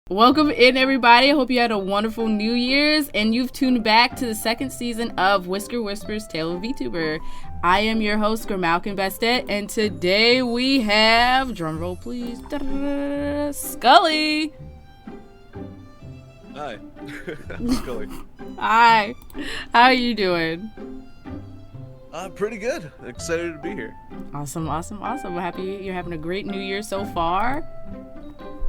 Welcome in, everybody. I hope you had a wonderful New Year's and you've tuned back to the second season of Whisker Whispers Tale of VTuber. I am your host, Grimalkin Bastet, and today we have, drumroll please, Skully. Hi, I'm Skully. Hi, how are you doing? Pretty good. Excited to be here. Awesome. I'm happy you're having a great New Year so far.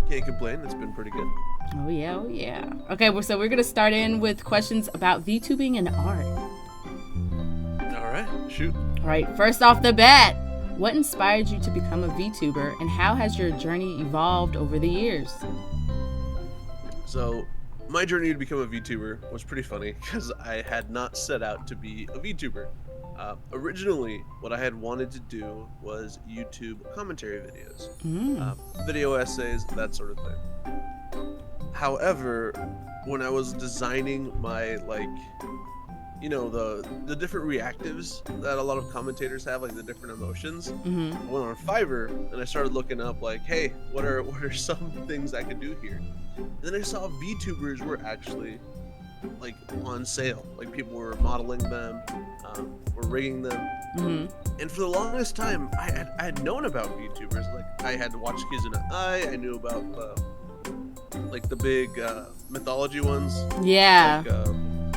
Can't complain. It's been pretty good. Oh yeah. Okay, so we're gonna start in with questions about VTubing and art. All right, shoot. All right, first off the bat, what inspired you to become a VTuber, and how has your journey evolved over the years? So, my journey to become a VTuber was pretty funny because I had not set out to be a VTuber. Originally, what I had wanted to do was YouTube commentary videos, video essays, that sort of thing. However, when I was designing my, the different reactives that a lot of commentators have, like the different emotions, I went on Fiverr and I started looking up, like, hey, what are some things I could do here? And then I saw VTubers were actually like on sale, like people were modeling them, were rigging them, and for the longest time I had known about VTubers. Like I had watched Kizuna I knew about like the big mythology ones, like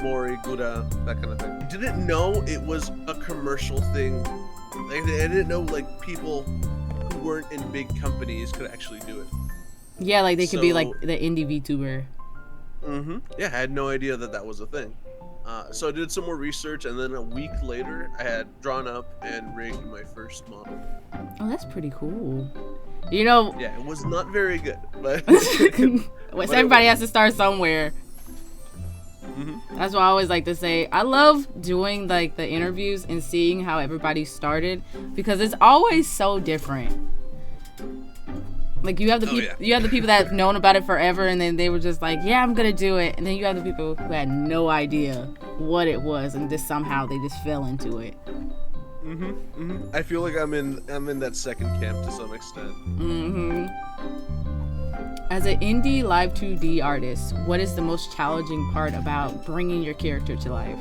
Mori, Gura, that kind of thing. I didn't know it was a commercial thing. Like I didn't know like people who weren't in big companies could actually do it. Yeah, like they could be like the indie VTuber. Yeah, I had no idea that was a thing. So I did some more research, and then a week later, I had drawn up and rigged my first model. Oh, that's pretty cool. You know... Yeah, it was not very good, but... but everybody has to start somewhere. That's what I always like to say. I love doing like the interviews and seeing how everybody started, because it's always so different. Like you have the people that have known about it forever, and then they were just like, "Yeah, I'm gonna do it," and then you have the people who had no idea what it was, and just somehow they just fell into it. I feel like I'm in that second camp to some extent. As an indie live 2D artist, what is the most challenging part about bringing your character to life?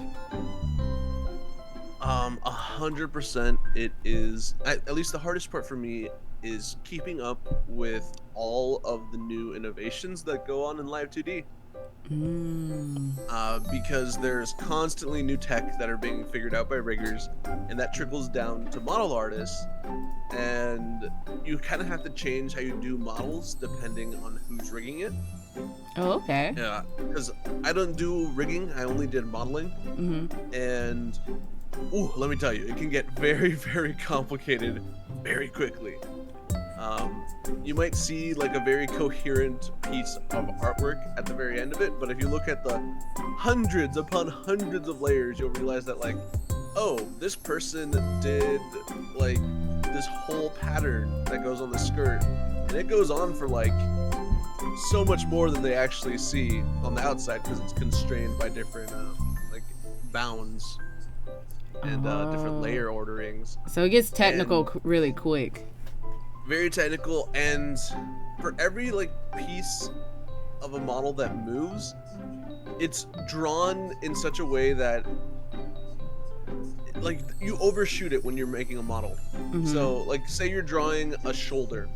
100%. It is at least the hardest part for me is keeping up with all of the new innovations that go on in live 2D. Because there's constantly new tech that are being figured out by riggers, and that trickles down to model artists, and you kind of have to change how you do models depending on who's rigging it. Oh, okay. Yeah, because I don't do rigging, I only did modeling, and let me tell you, it can get very, very complicated very quickly. You might see like a very coherent piece of artwork at the very end of it, but if you look at the hundreds upon hundreds of layers, you'll realize that like, oh, this person did like this whole pattern that goes on the skirt, and it goes on for like so much more than they actually see on the outside, because it's constrained by different like bounds and different layer orderings. So it gets technical really quick. Very technical, and for every like piece of a model that moves, it's drawn in such a way that like you overshoot it when you're making a model. So like say you're drawing a shoulder,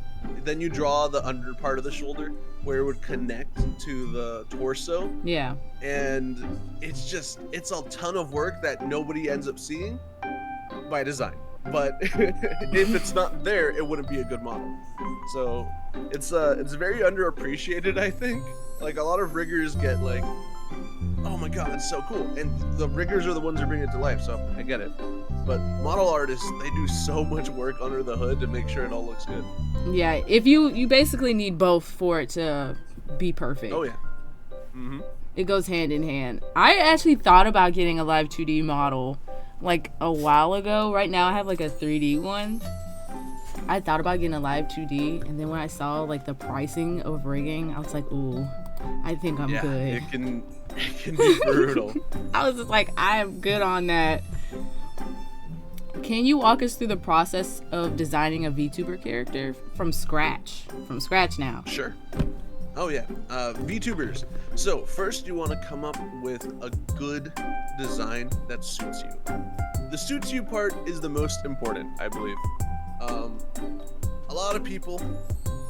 then you draw the under part of the shoulder where it would connect to the torso. Yeah. And it's a ton of work that nobody ends up seeing by design. But if it's not there, it wouldn't be a good model. So it's very underappreciated, I think. Like a lot of riggers get like, oh my god, that's so cool, and the riggers are the ones who bring it to life, so I get it. But model artists, they do so much work under the hood to make sure it all looks good. Yeah, if you basically need both for it to be perfect. Oh yeah. It goes hand in hand. I actually thought about getting a live 2D model like a while ago. Right now I have like a 3D one. I thought about getting a live 2D, and then when I saw like the pricing of rigging, I was like, ooh, I think I'm good. It can be brutal. I was just like, I am good on that. Can you walk us through the process of designing a VTuber character from scratch? From scratch now. Sure. Oh yeah, VTubers. So first you want to come up with a good design that suits you. The suits you part is the most important, I believe. A lot of people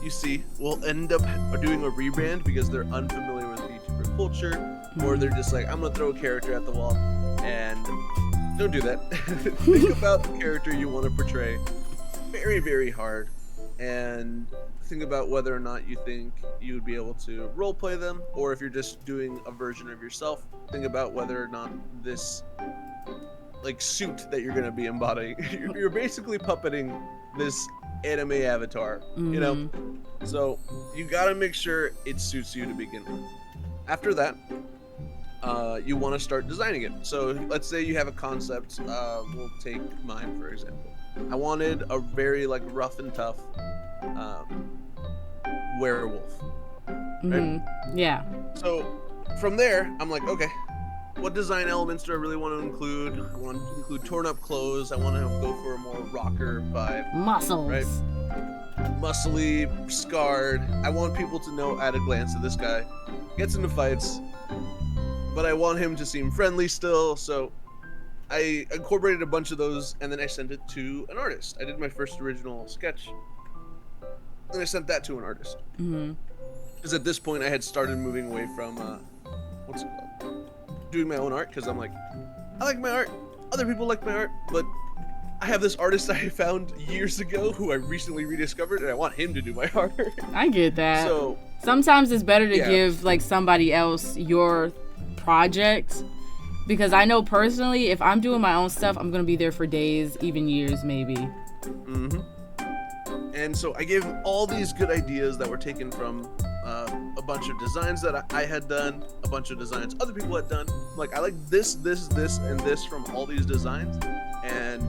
you see will end up doing a rebrand because they're unfamiliar with VTuber culture, or they're just like, I'm gonna throw a character at the wall, and don't do that. Think about the character you want to portray very, very hard, and think about whether or not you think you would be able to roleplay them, or if you're just doing a version of yourself, think about whether or not this like suit that you're gonna be embodying, you're basically puppeting this anime avatar, you know? So you gotta make sure it suits you to begin with. After that, you want to start designing it. So let's say you have a concept. We'll take mine for example. I wanted a very like rough and tough werewolf. Right? Yeah. So from there, I'm like, okay, what design elements do I really want to include? I want to include torn up clothes. I want to go for a more rocker vibe. Muscles. Right? Muscly, scarred. I want people to know at a glance that this guy gets into fights, but I want him to seem friendly still. So I incorporated a bunch of those, and then I sent it to an artist. I did my first original sketch, and I sent that to an artist. Because at this point, I had started moving away from what's it called? Doing my own art, because I'm like, I like my art. Other people like my art, but I have this artist I found years ago who I recently rediscovered, and I want him to do my art. I get that. So sometimes it's better to give like somebody else your project, because I know personally, if I'm doing my own stuff, I'm gonna be there for days, even years, maybe. And so I gave him all these good ideas that were taken from a bunch of designs that I had done, a bunch of designs other people had done. Like, I like this, and this from all these designs, and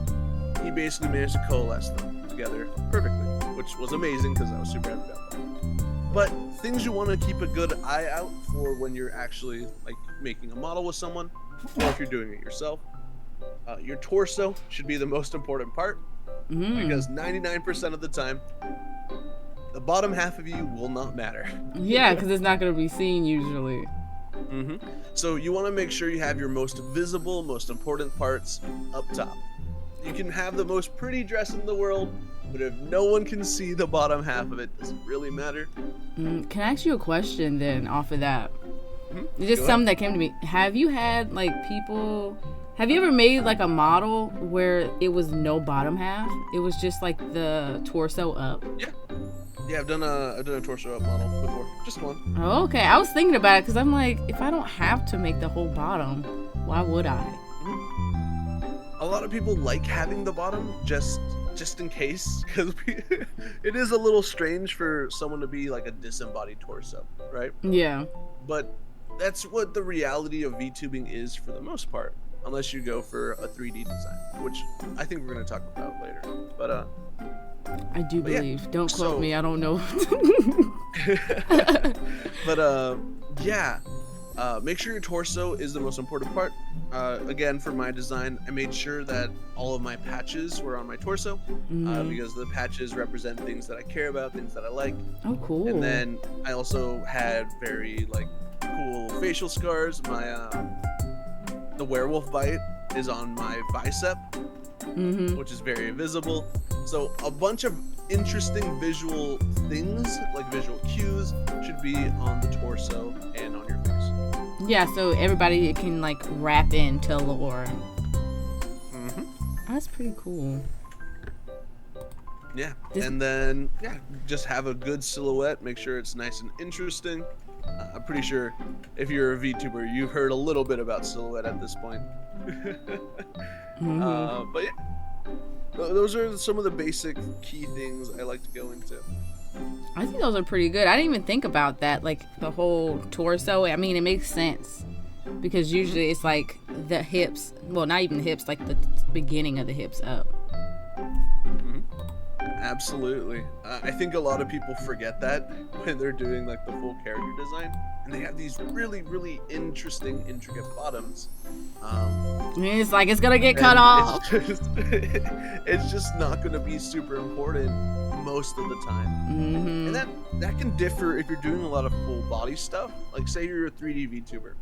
he basically managed to coalesce them together perfectly, which was amazing because I was super happy about that. But things you want to keep a good eye out for when you're actually like making a model with someone, or if you're doing it yourself, your torso should be the most important part, because 99% of the time, the bottom half of you will not matter. Yeah, because it's not going to be seen usually. So you want to make sure you have your most visible, most important parts up top. You can have the most pretty dress in the world, but if no one can see the bottom half of it, does it really matter? Can I ask you a question then off of that? It's just something that came to me. Have you had like people... Have you ever made like a model where it was no bottom half? It was just like the torso up? Yeah, I've done a torso up model before. Just one. Oh, okay. I was thinking about it because I'm like, if I don't have to make the whole bottom, why would I? A lot of people like having the bottom just in case, because it is a little strange for someone to be like a disembodied torso, right? Yeah. But that's what the reality of VTubing is for the most part, unless you go for a 3D design, which I think we're going to talk about later. But I do believe. Yeah. Don't quote me. I don't know. But make sure your torso is the most important part. Again, for my design, I made sure that all of my patches were on my torso, because the patches represent things that I care about, things that I like. Oh, cool. And then I also had very like cool facial scars. My the werewolf bite is on my bicep, which is very visible. So a bunch of interesting visual things, like visual cues, should be on the torso and on your face. Yeah, so everybody can like wrap into lore. That's pretty cool. Yeah, and then just have a good silhouette. Make sure it's nice and interesting. I'm pretty sure if you're a VTuber, you've heard a little bit about silhouette at this point. But yeah, those are some of the basic key things I like to go into. I think those are pretty good. I didn't even think about that, like the whole torso. I mean, it makes sense because usually it's like the hips, well, not even the hips, like the beginning of the hips up. Absolutely. I think a lot of people forget that when they're doing like the full character design, and they have these really, really interesting, intricate bottoms. It's like it's gonna get cut off. It's just not gonna be super important most of the time. And that can differ if you're doing a lot of full body stuff. Like say you're a 3D VTuber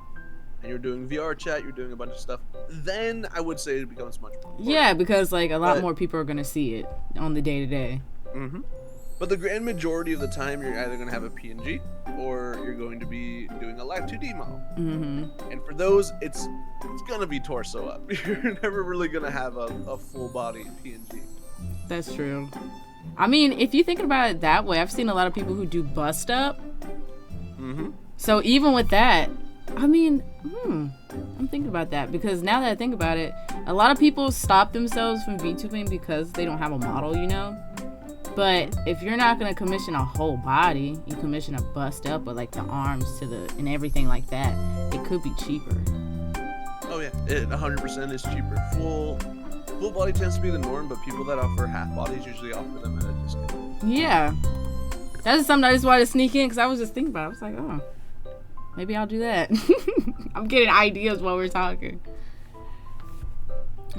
and you're doing VR chat, you're doing a bunch of stuff, then I would say it becomes much more important. Yeah, because like a lot more people are gonna see it on the day-to-day. But the grand majority of the time, you're either going to have a PNG or you're going to be doing a live 2D model. And for those, it's going to be torso up. You're never really going to have a full body PNG. That's true. I mean, if you think about it that way, I've seen a lot of people who do bust up. So even with that, I mean, I'm thinking about that because now that I think about it, a lot of people stop themselves from VTubing because they don't have a model, you know? But if you're not gonna commission a whole body, you commission a bust up with like the arms to the and everything like that. It could be cheaper. Oh yeah, it 100% is cheaper. Full body tends to be the norm, but people that offer half bodies usually offer them at a discount. Yeah, that's something I just wanted to sneak in because I was just thinking about it. I was like, oh, maybe I'll do that. I'm getting ideas while we're talking.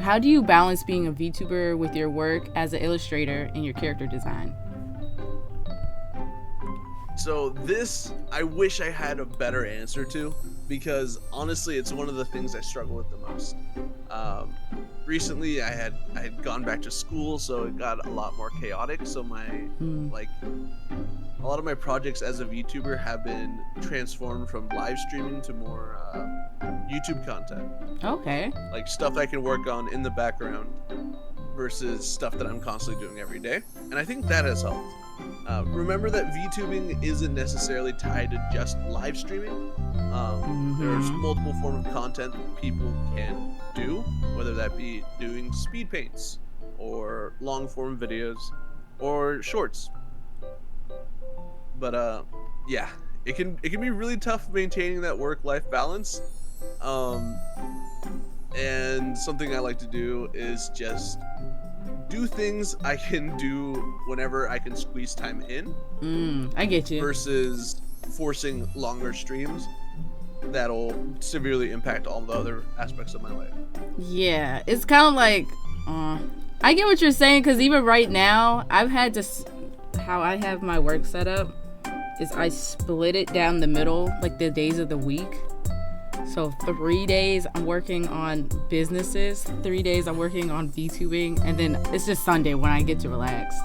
How do you balance being a VTuber with your work as an illustrator and your character design? So this, I wish I had a better answer to, because honestly, it's one of the things I struggle with the most. Recently, I had gone back to school, so it got a lot more chaotic. So my a lot of my projects as a VTuber have been transformed from live streaming to more YouTube content. Okay. Like stuff I can work on in the background versus stuff that I'm constantly doing every day. And I think that has helped. Remember that VTubing isn't necessarily tied to just live streaming. There's multiple forms of content that people can do, whether that be doing speed paints or long form videos or shorts. But yeah, it can be really tough maintaining that work-life balance. And something I like to do is just do things I can do whenever I can squeeze time in. I get you. Versus forcing longer streams that'll severely impact all the other aspects of my life. Yeah, it's kind of like, I get what you're saying, because even right now, I've had to, how I have my work set up is I split it down the middle, like the days of the week. So 3 days I'm working on businesses, 3 days I'm working on VTubing, and then it's just Sunday when I get to relax.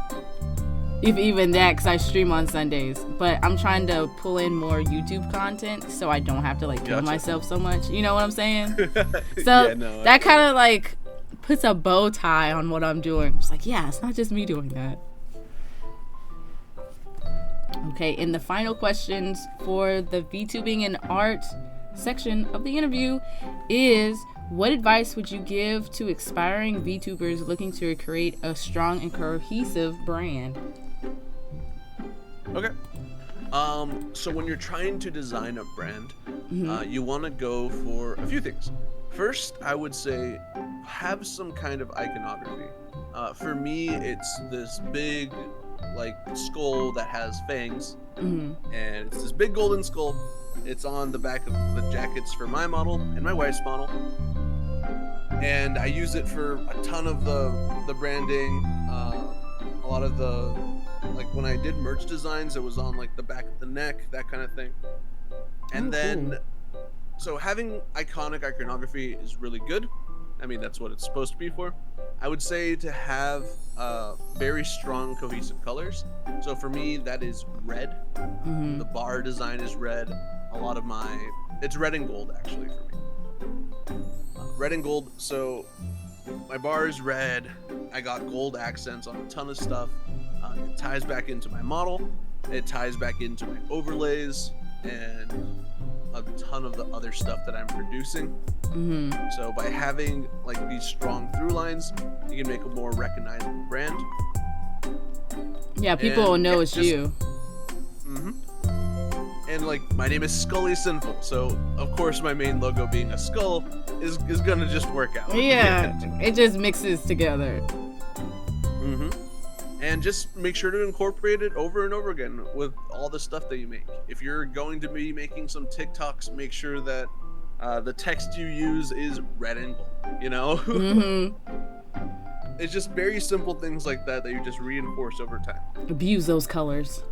If even that, because I stream on Sundays. But I'm trying to pull in more YouTube content so I don't have to like kill myself so much. You know what I'm saying? So that kind of like puts a bow tie on what I'm doing. It's like, yeah, it's not just me doing that. Okay, and the final questions for the VTubing and art section of the interview is, what advice would you give to aspiring VTubers looking to create a strong and cohesive brand? Okay. So when you're trying to design a brand, you want to go for a few things. First, I would say have some kind of iconography. For me, it's this big like skull that has fangs, and it's this big golden skull. It's on the back of the jackets for my model and my wife's model, and I use it for a ton of the branding. A lot of the, like when I did merch designs, it was on like the back of the neck, that kind of thing. And so having iconic iconography is really good. I mean, that's what it's supposed to be for. I would say to have very strong cohesive colors. So for me, that is red. The bar design is red. A lot of it's red and gold actually for me. Red and gold. So my bar is red. I got gold accents on a ton of stuff. It ties back into my model. It ties back into my overlays and a ton of the other stuff that I'm producing. So by having like these strong through lines, you can make a more recognizable brand. Yeah, people will know it's you. And like my name is Skullysinful, so of course my main logo being a skull is gonna just work out. Yeah, it just mixes together. And just make sure to incorporate it over and over again with all the stuff that you make. If you're going to be making some TikToks, make sure that the text you use is red and gold, you know? it's just very simple things like that you just reinforce over time. Abuse those colors.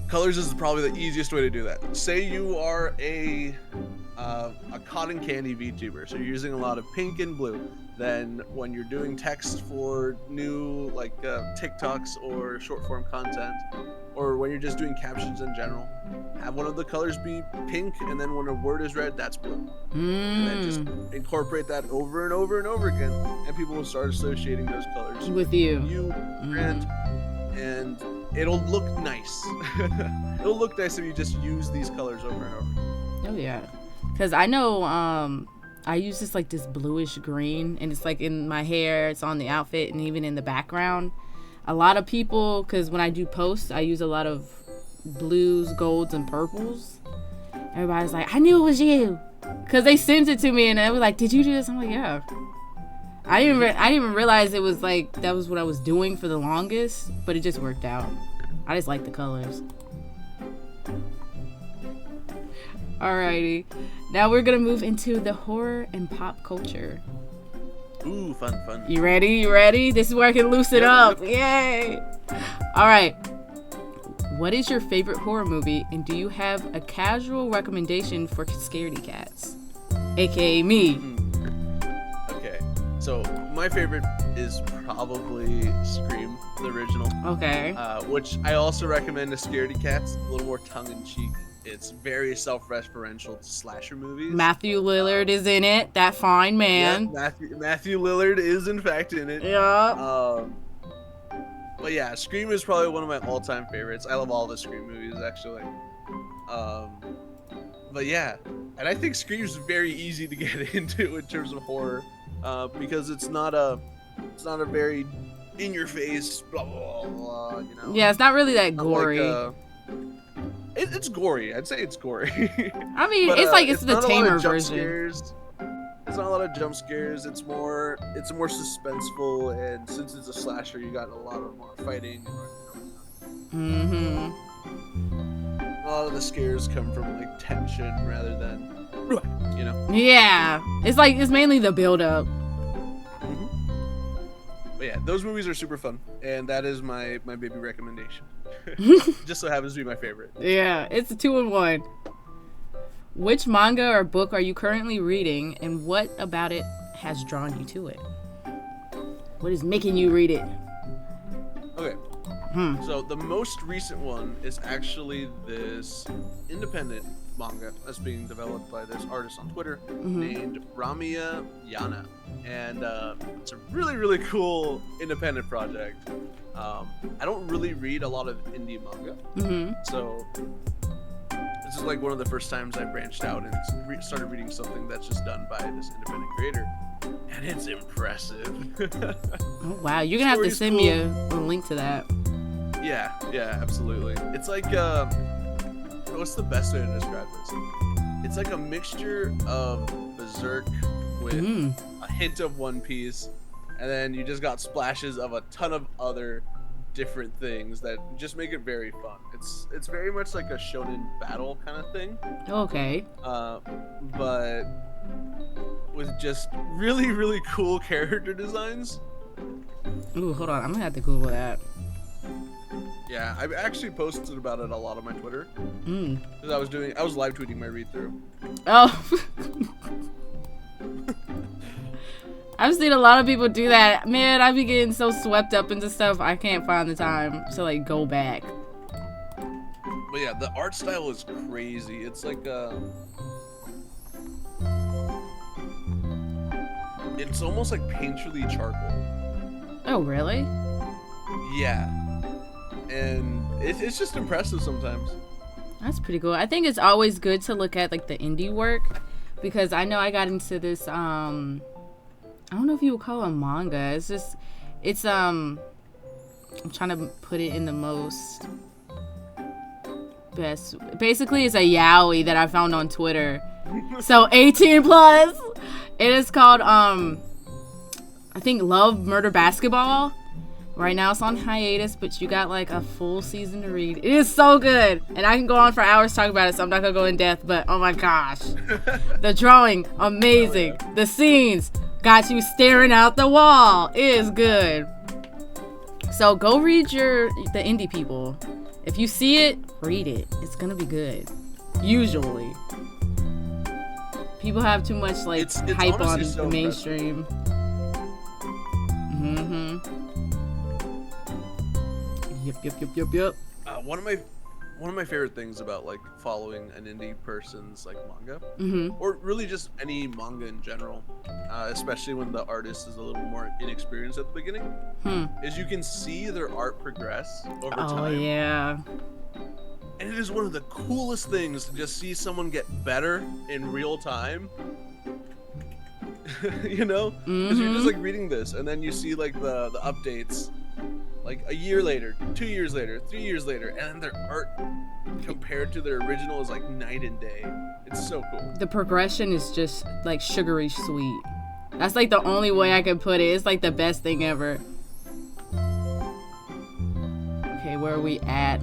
Colors is probably the easiest way to do that. Say you are a cotton candy VTuber, so you're using a lot of pink and blue. Then when you're doing text for new TikToks or short form content, or when you're just doing captions in general, have one of the colors be pink, and then when a word is read, that's blue. And then just incorporate that over and over and over again, and people will start associating those colors with you, and it'll look nice. It'll look nice if you just use these colors over and over. Oh yeah, because I know I use this bluish green, and it's like in my hair, it's on the outfit, and even in the background. A lot of people, because when I do posts, I use a lot of blues, golds, and purples. Everybody's like, I knew it was you, because they sent it to me, and they were like, did you do this? I'm like, yeah. I didn't even realize it was like that was what I was doing for the longest, but it just worked out. I just like the colors. Alrighty, now we're gonna move into the horror and pop culture. Ooh, fun. You ready? This is where I can loose it up. Yay! Alright. What is your favorite horror movie, and do you have a casual recommendation for scaredy cats? AKA me. Okay. So, my favorite is probably Scream, the original. Okay. Which I also recommend to scaredy cats, a little more tongue-in-cheek. It's very self-referential to slasher movies. Matthew Lillard is in it. That fine man. Yeah, Matthew Lillard is in fact in it. Yeah. But yeah, Scream is probably one of my all-time favorites. I love all the Scream movies actually. But yeah, and I think Scream's very easy to get into in terms of horror, because it's not a very in-your-face blah blah blah. You know. Yeah, it's not really that gory. It's gory. I'd say it's gory. I mean, but, it's the tamer version. It's not a lot of jump scares. It's more suspenseful, and since it's a slasher, you got a lot of more fighting. A lot of the scares come from like tension rather than, you know. Yeah, it's mainly the build up. But yeah, those movies are super fun, and that is my baby recommendation. Just so happens to be my favorite. Yeah, it's a 2-in-1. Which manga or book are you currently reading, and what about it has drawn you to it? What is making you read it? Okay. So the most recent one is actually this independent manga that's being developed by this artist on Twitter named Ramiya Yana, and it's a really, really cool independent project. I don't really read a lot of indie manga, so this is like one of the first times I branched out and started reading something that's just done by this independent creator, and it's impressive. Oh wow, you're gonna have to send me a link to that. Yeah, absolutely. It's like what's the best way to describe this? It's like a mixture of Berserk with a hint of One Piece, and then you just got splashes of a ton of other different things that just make it very fun. It's very much like a shonen battle kind of thing. Okay. But with just really, really cool character designs. Ooh, hold on. I'm gonna have to Google that. Yeah, I've actually posted about it a lot on my Twitter. Because I was live tweeting my read through. Oh. I've seen a lot of people do that. Man, I be getting so swept up into stuff I can't find the time to like go back. But yeah, the art style is crazy. It's like it's almost like painterly charcoal. Oh, really? Yeah. And it's just impressive sometimes. That's pretty cool. I think it's always good to look at like the indie work, because I know I got into this I don't know if you would call it manga. It's I'm trying to put it in the most best. Basically, it's a yaoi that I found on Twitter. So 18 plus. It is called I think Love, Murder, Basketball. Right now it's on hiatus, but you got like a full season to read. It is so good, and I can go on for hours talking about it, so I'm not gonna go in depth. But oh my gosh, the drawing, amazing. The scenes, Got you staring out the wall. It is good. So go read the indie people. If you see it, read it. It's gonna be good. Usually. People have too much like It's hype on so the mainstream. Yep. One of my favorite things about like following an indie person's like manga, or really just any manga in general, especially when the artist is a little more inexperienced at the beginning, is you can see their art progress over time. Oh yeah. And it is one of the coolest things to just see someone get better in real time. You know, because you're just like reading this, and then you see like the updates. Like a year later, 2 years later, 3 years later, and their art compared to their original is like night and day. It's so cool. The progression is just like sugary sweet. That's like the only way I could put it. It's like the best thing ever. Okay, where are we at?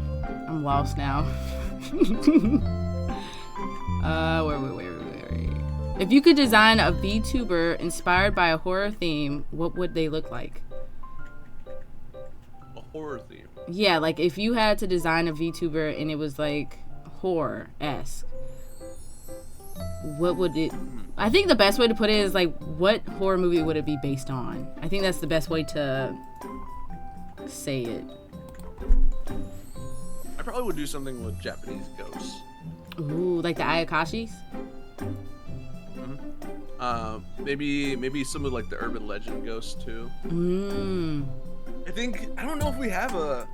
I'm lost now. Where are we? If you could design a VTuber inspired by a horror theme, what would they look like? Horror theme. Yeah, like if you had to design a VTuber and it was like horror-esque, what would it... I think the best way to put it is like, what horror movie would it be based on? I think that's the best way to say it. I probably would do something with Japanese ghosts. Ooh, like the Ayakashis? Maybe some of like the urban legend ghosts too. I don't know if we have a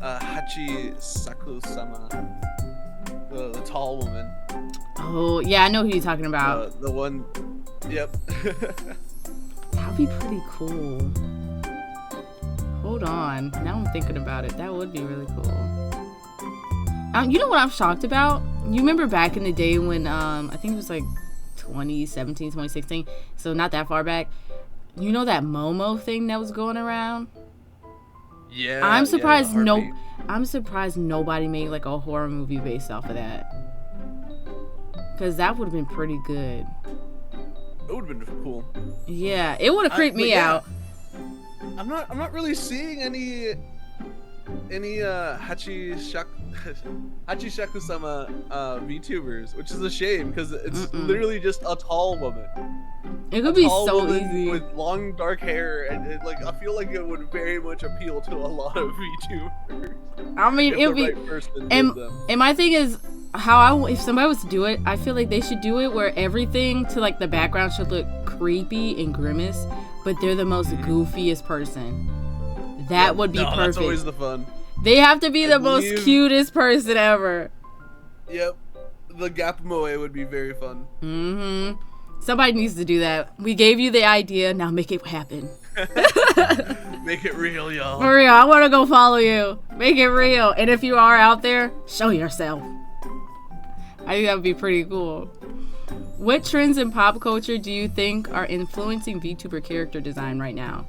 Hachi Saku-sama, the tall woman. Oh, yeah, I know who you're talking about. The one, yep. That would be pretty cool. Hold on, now I'm thinking about it. That would be really cool. You know what I'm shocked about? You remember back in the day when, I think it was like 2017, 2016, so not that far back. You know that Momo thing that was going around? Yeah. I'm surprised I'm surprised nobody made like a horror movie based off of that. Cause that would have been pretty good. It would have been cool. Yeah, it would have creeped me out. I'm not really seeing any Hachi-shaku-sama VTubers, which is a shame because it's literally just a tall woman. It could be so easy with long dark hair, and like I feel like it would very much appeal to a lot of VTubers. I mean, it would be. And my thing is, if somebody was to do it, I feel like they should do it where everything to like the background should look creepy and grimace, but they're the most goofiest person. That would be perfect. That's always the fun. They have to be the most cutest person ever. Yep. The Gap Moe would be very fun. Somebody needs to do that. We gave you the idea, now make it happen. Make it real, y'all. For real, I want to go follow you. Make it real. And if you are out there, show yourself. I think that would be pretty cool. What trends in pop culture do you think are influencing VTuber character design right now?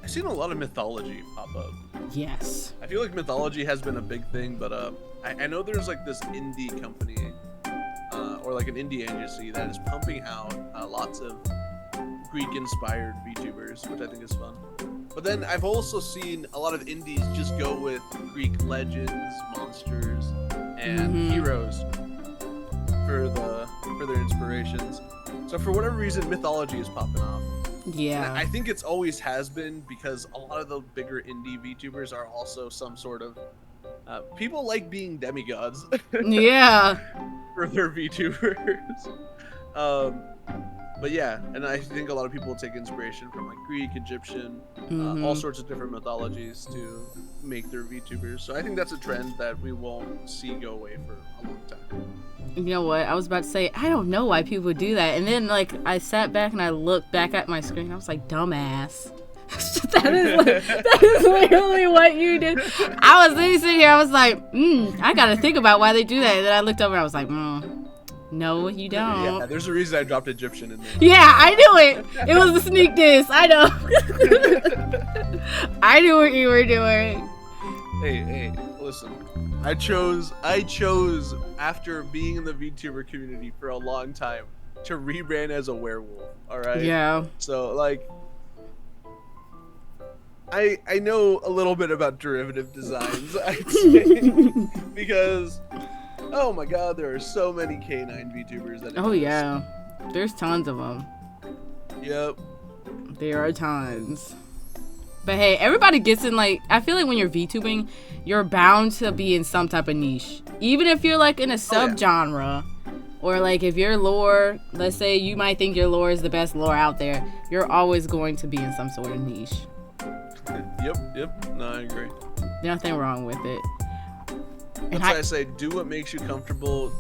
I've seen a lot of mythology pop up. Yes. I feel like mythology has been a big thing, but I know there's like this indie company or like an indie agency that is pumping out lots of Greek-inspired VTubers, which I think is fun. But then I've also seen a lot of indies just go with Greek legends, monsters, and heroes for their inspirations. So for whatever reason, mythology is popping off. Yeah. And I think it's always has been because a lot of the bigger indie VTubers are also some sort of people like being demigods. Yeah. For their VTubers. But yeah, and I think a lot of people take inspiration from like Greek, Egyptian, all sorts of different mythologies to make their VTubers. So I think that's a trend that we won't see go away for a long time. You know what? I was about to say, I don't know why people would do that. And then like I sat back and I looked back at my screen. I was like, dumbass. that is literally what you did. I was sitting here. I was like, I got to think about why they do that. And then I looked over and I was like, no, you don't. Yeah, there's a reason I dropped Egyptian in there. Yeah, I knew it. It was a sneak diss. I know. I knew what you were doing. Hey, listen. I chose after being in the VTuber community for a long time to rebrand as a werewolf. All right. Yeah. So like, I know a little bit about derivative designs, I'd say, because oh my god, there are so many canine VTubers that exist. Oh yeah, there's tons of them. Yep. There are tons. But hey, everybody gets in, like, I feel like when you're VTubing, you're bound to be in some type of niche. Even if you're like in a subgenre, or like if your lore, let's say you might think your lore is the best lore out there, you're always going to be in some sort of niche. Yep. No, I agree. Nothing wrong with it. That's why I say do what makes you comfortable.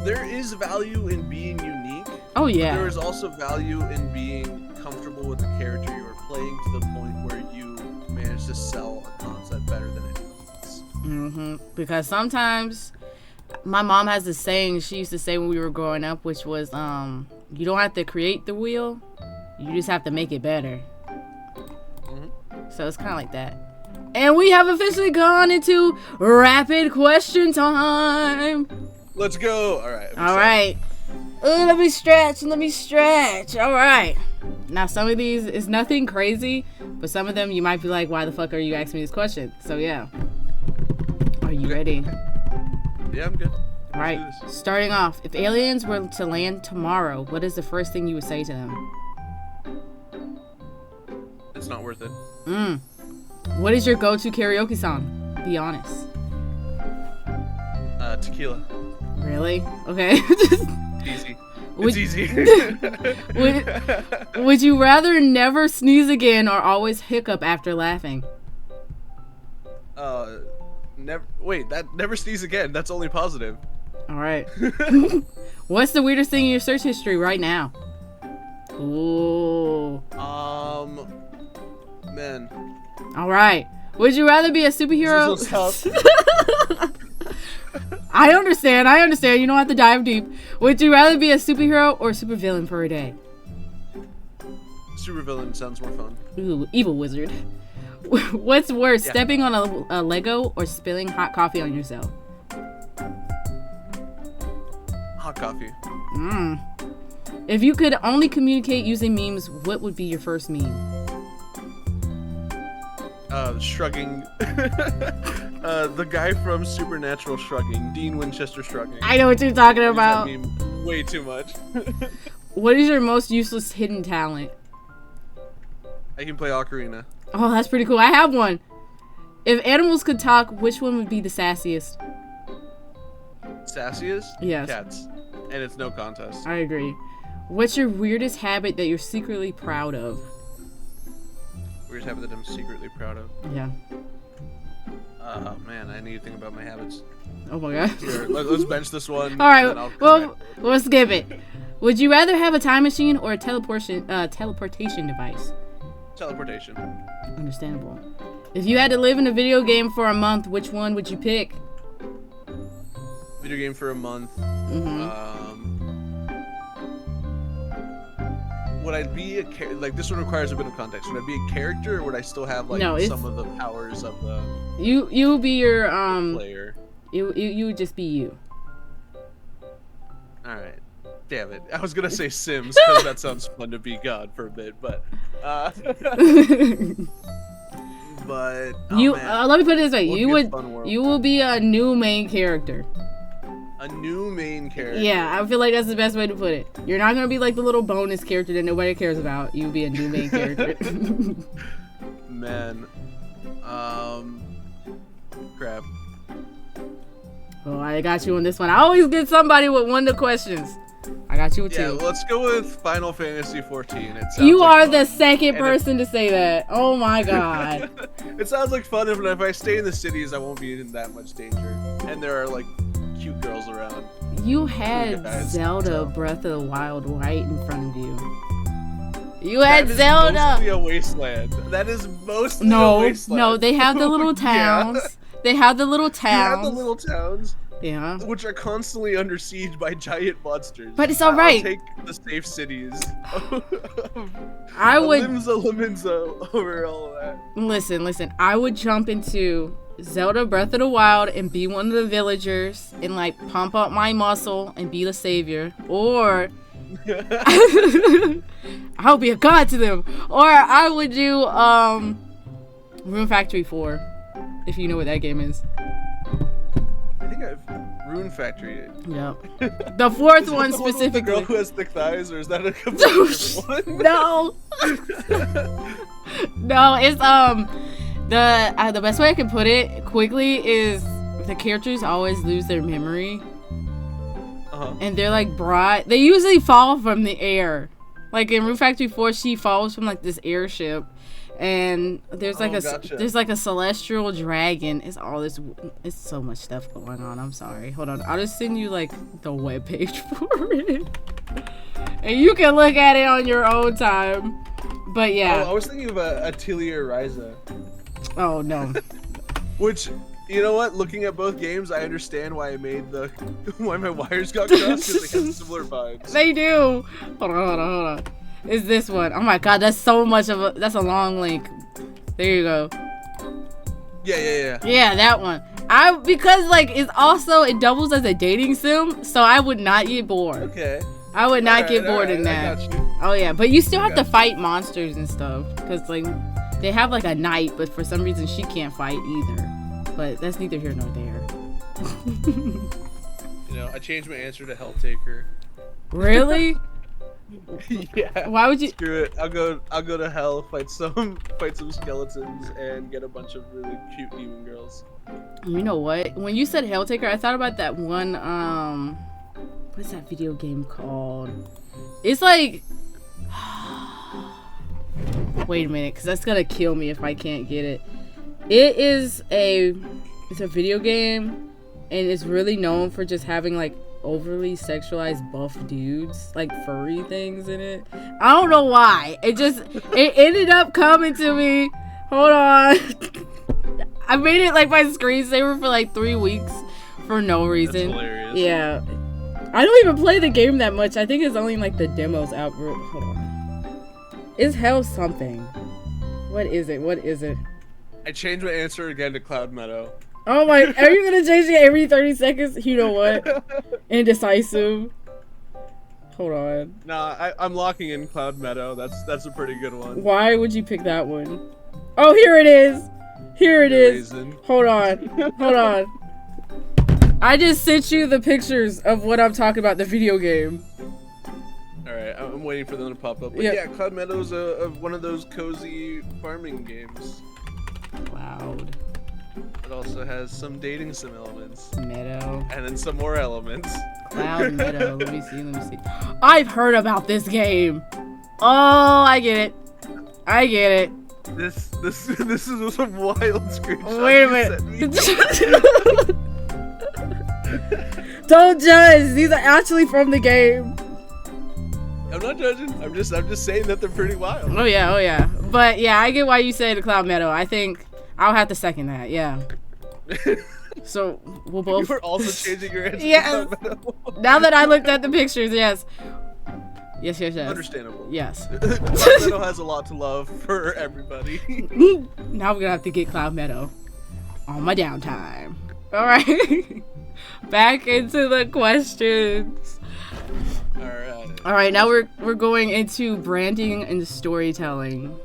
There is value in being unique. Oh yeah. There is also value in being comfortable with the character you are playing to the point where you manage to sell a concept better than anyone else. Because sometimes my mom has this saying she used to say when we were growing up, which was, you don't have to create the wheel, you just have to make it better. So it's kind of like that. And we have officially gone into rapid question time. Let's go. All right. All right. Let me stretch. All right. Now, some of these is nothing crazy, but some of them you might be like, why the fuck are you asking me this question? So, yeah. Are you ready? Yeah, I'm good. All right. Starting off, if aliens were to land tomorrow, what is the first thing you would say to them? It's not worth it. What is your go-to karaoke song? Be honest. Tequila. Really? Okay. Easy. It's easy. Would you rather never sneeze again or always hiccup after laughing? Never. Wait, that never sneeze again. That's only positive. All right. What's the weirdest thing in your search history right now? Ooh. Man. All right. Would you rather be a superhero? This is tough. I understand. You don't have to dive deep. Would you rather be a superhero or a supervillain for a day? Supervillain sounds more fun. Ooh, evil wizard. What's worse, stepping on a Lego or spilling hot coffee on yourself? Hot coffee. If you could only communicate using memes, what would be your first meme? Shrugging. The guy from Supernatural shrugging. Dean Winchester shrugging. I know what you're talking about. That meme way too much. What is your most useless hidden talent? I can play ocarina. Oh, that's pretty cool. I have one. If animals could talk, which one would be the sassiest? Sassiest? Yes. Cats. And it's no contest. I agree. What's your weirdest habit that you're secretly proud of? Weirdest habit that I'm secretly proud of? Yeah. Man, I need to think about my habits. Oh my god. Here, let's bench this one. All right, well, we'll skip it. Would you rather have a time machine or a teleportation device? Teleportation. Understandable. If you had to live in a video game for a month, which one would you pick? Video game for a month. Would I be a like this one requires a bit of context? Would I be a character, or would I still have like some of the powers of the you would be your player? You would just be you. All right. Damn it! I was gonna say Sims because that sounds fun to be God for a bit, but but let me put it this way: you will be a new main character. A new main character. Yeah, I feel like that's the best way to put it. You're not gonna be like the little bonus character that nobody cares about. You'll be a new main character. Man, crap. Oh, I got you on this one. I always get somebody with one of the questions. I got you with two. Yeah, let's go with Final Fantasy 14. You are the second person to say that. Oh my god. It sounds like fun, and if I stay in the cities, I won't be in that much danger. And there are like cute girls around. You had Zelda Breath of the Wild right in front of you. You had Zelda. That is mostly a wasteland. That is mostly a wasteland. No, they have the little towns. Yeah. They have the little towns. They have the little towns. Yeah. Which are constantly under siege by giant monsters. But it's alright. I'll take the safe cities. I would Limza over all of that. Listen. I would jump into Zelda Breath of the Wild and be one of the villagers and like pump up my muscle and be the savior, or I'll be a god to them, or I would do Rune Factory 4, if you know what that game is. I think I've Rune Factory. Yep. The fourth one specifically. The girl who has thick thighs, or is that a completely different one? No. No, it's the best way I can put it quickly is the characters always lose their memory. And they're like they usually fall from the air. Like in Rune Factory 4, she falls from like this airship, and there's like there's like a celestial dragon. It's so much stuff going on. I'm sorry. Hold on. I'll just send you like the webpage for it. And you can look at it on your own time. But yeah. Oh, I was thinking of Atelier Ryza. Oh no. Which, you know what? Looking at both games, I understand why I made why my wires got crossed, because they have similar vibes. They do. Hold on. It's this one. Oh my god, that's so much that's a long link. There you go. Yeah. Yeah, that one. Because like it doubles as a dating sim, so I would not get bored. Okay. I would not get bored in that. I got you. Oh yeah, but you still have to fight monsters and stuff, because like they have like a knight, but for some reason she can't fight either. But that's neither here nor there. You know, I changed my answer to Helltaker. Really? Yeah. Why would you? Screw it. I'll go to hell, fight some skeletons, and get a bunch of really cute demon girls. You know what? When you said Helltaker, I thought about that one. What's that video game called? It's like. Wait a minute, because that's gonna kill me if I can't get it. It's a video game, and it's really known for just having like overly sexualized buff dudes, like furry things in it. I don't know why. It ended up coming to me. Hold on. I made it like my screensaver for like 3 weeks for no reason. That's hilarious. Yeah. I don't even play the game that much. I think it's only like the demos out. Hold on. It's hell something. What is it? I changed my answer again to Cloud Meadow. Oh my, are you gonna change it every 30 seconds? You know what? Indecisive. Hold on. Nah, I'm locking in Cloud Meadow. That's a pretty good one. Why would you pick that one? Oh, here it is. Here it is. Hold on. I just sent you the pictures of what I'm talking about, the video game. Alright, I'm waiting for them to pop up. But yeah, Cloud Meadow's one of those cozy farming games. Cloud. It also has some dating sim elements. Meadow. And then some more elements. Cloud Meadow. Let me see. I've heard about this game. Oh, I get it. This is some wild screenshot. Wait a minute. Don't judge. These are actually from the game. I'm not judging. I'm just saying that they're pretty wild. Oh yeah. But yeah, I get why you say the Cloud Meadow. I think I'll have to second that. Yeah. So we'll both. You were also changing your answer. Yes. Now that I looked at the pictures, yes. Yes. Understandable. Yes. Cloud Meadow has a lot to love for everybody. Now we're gonna have to get Cloud Meadow on my downtime. All right. Back into the questions. All right. Now we're going into branding and storytelling.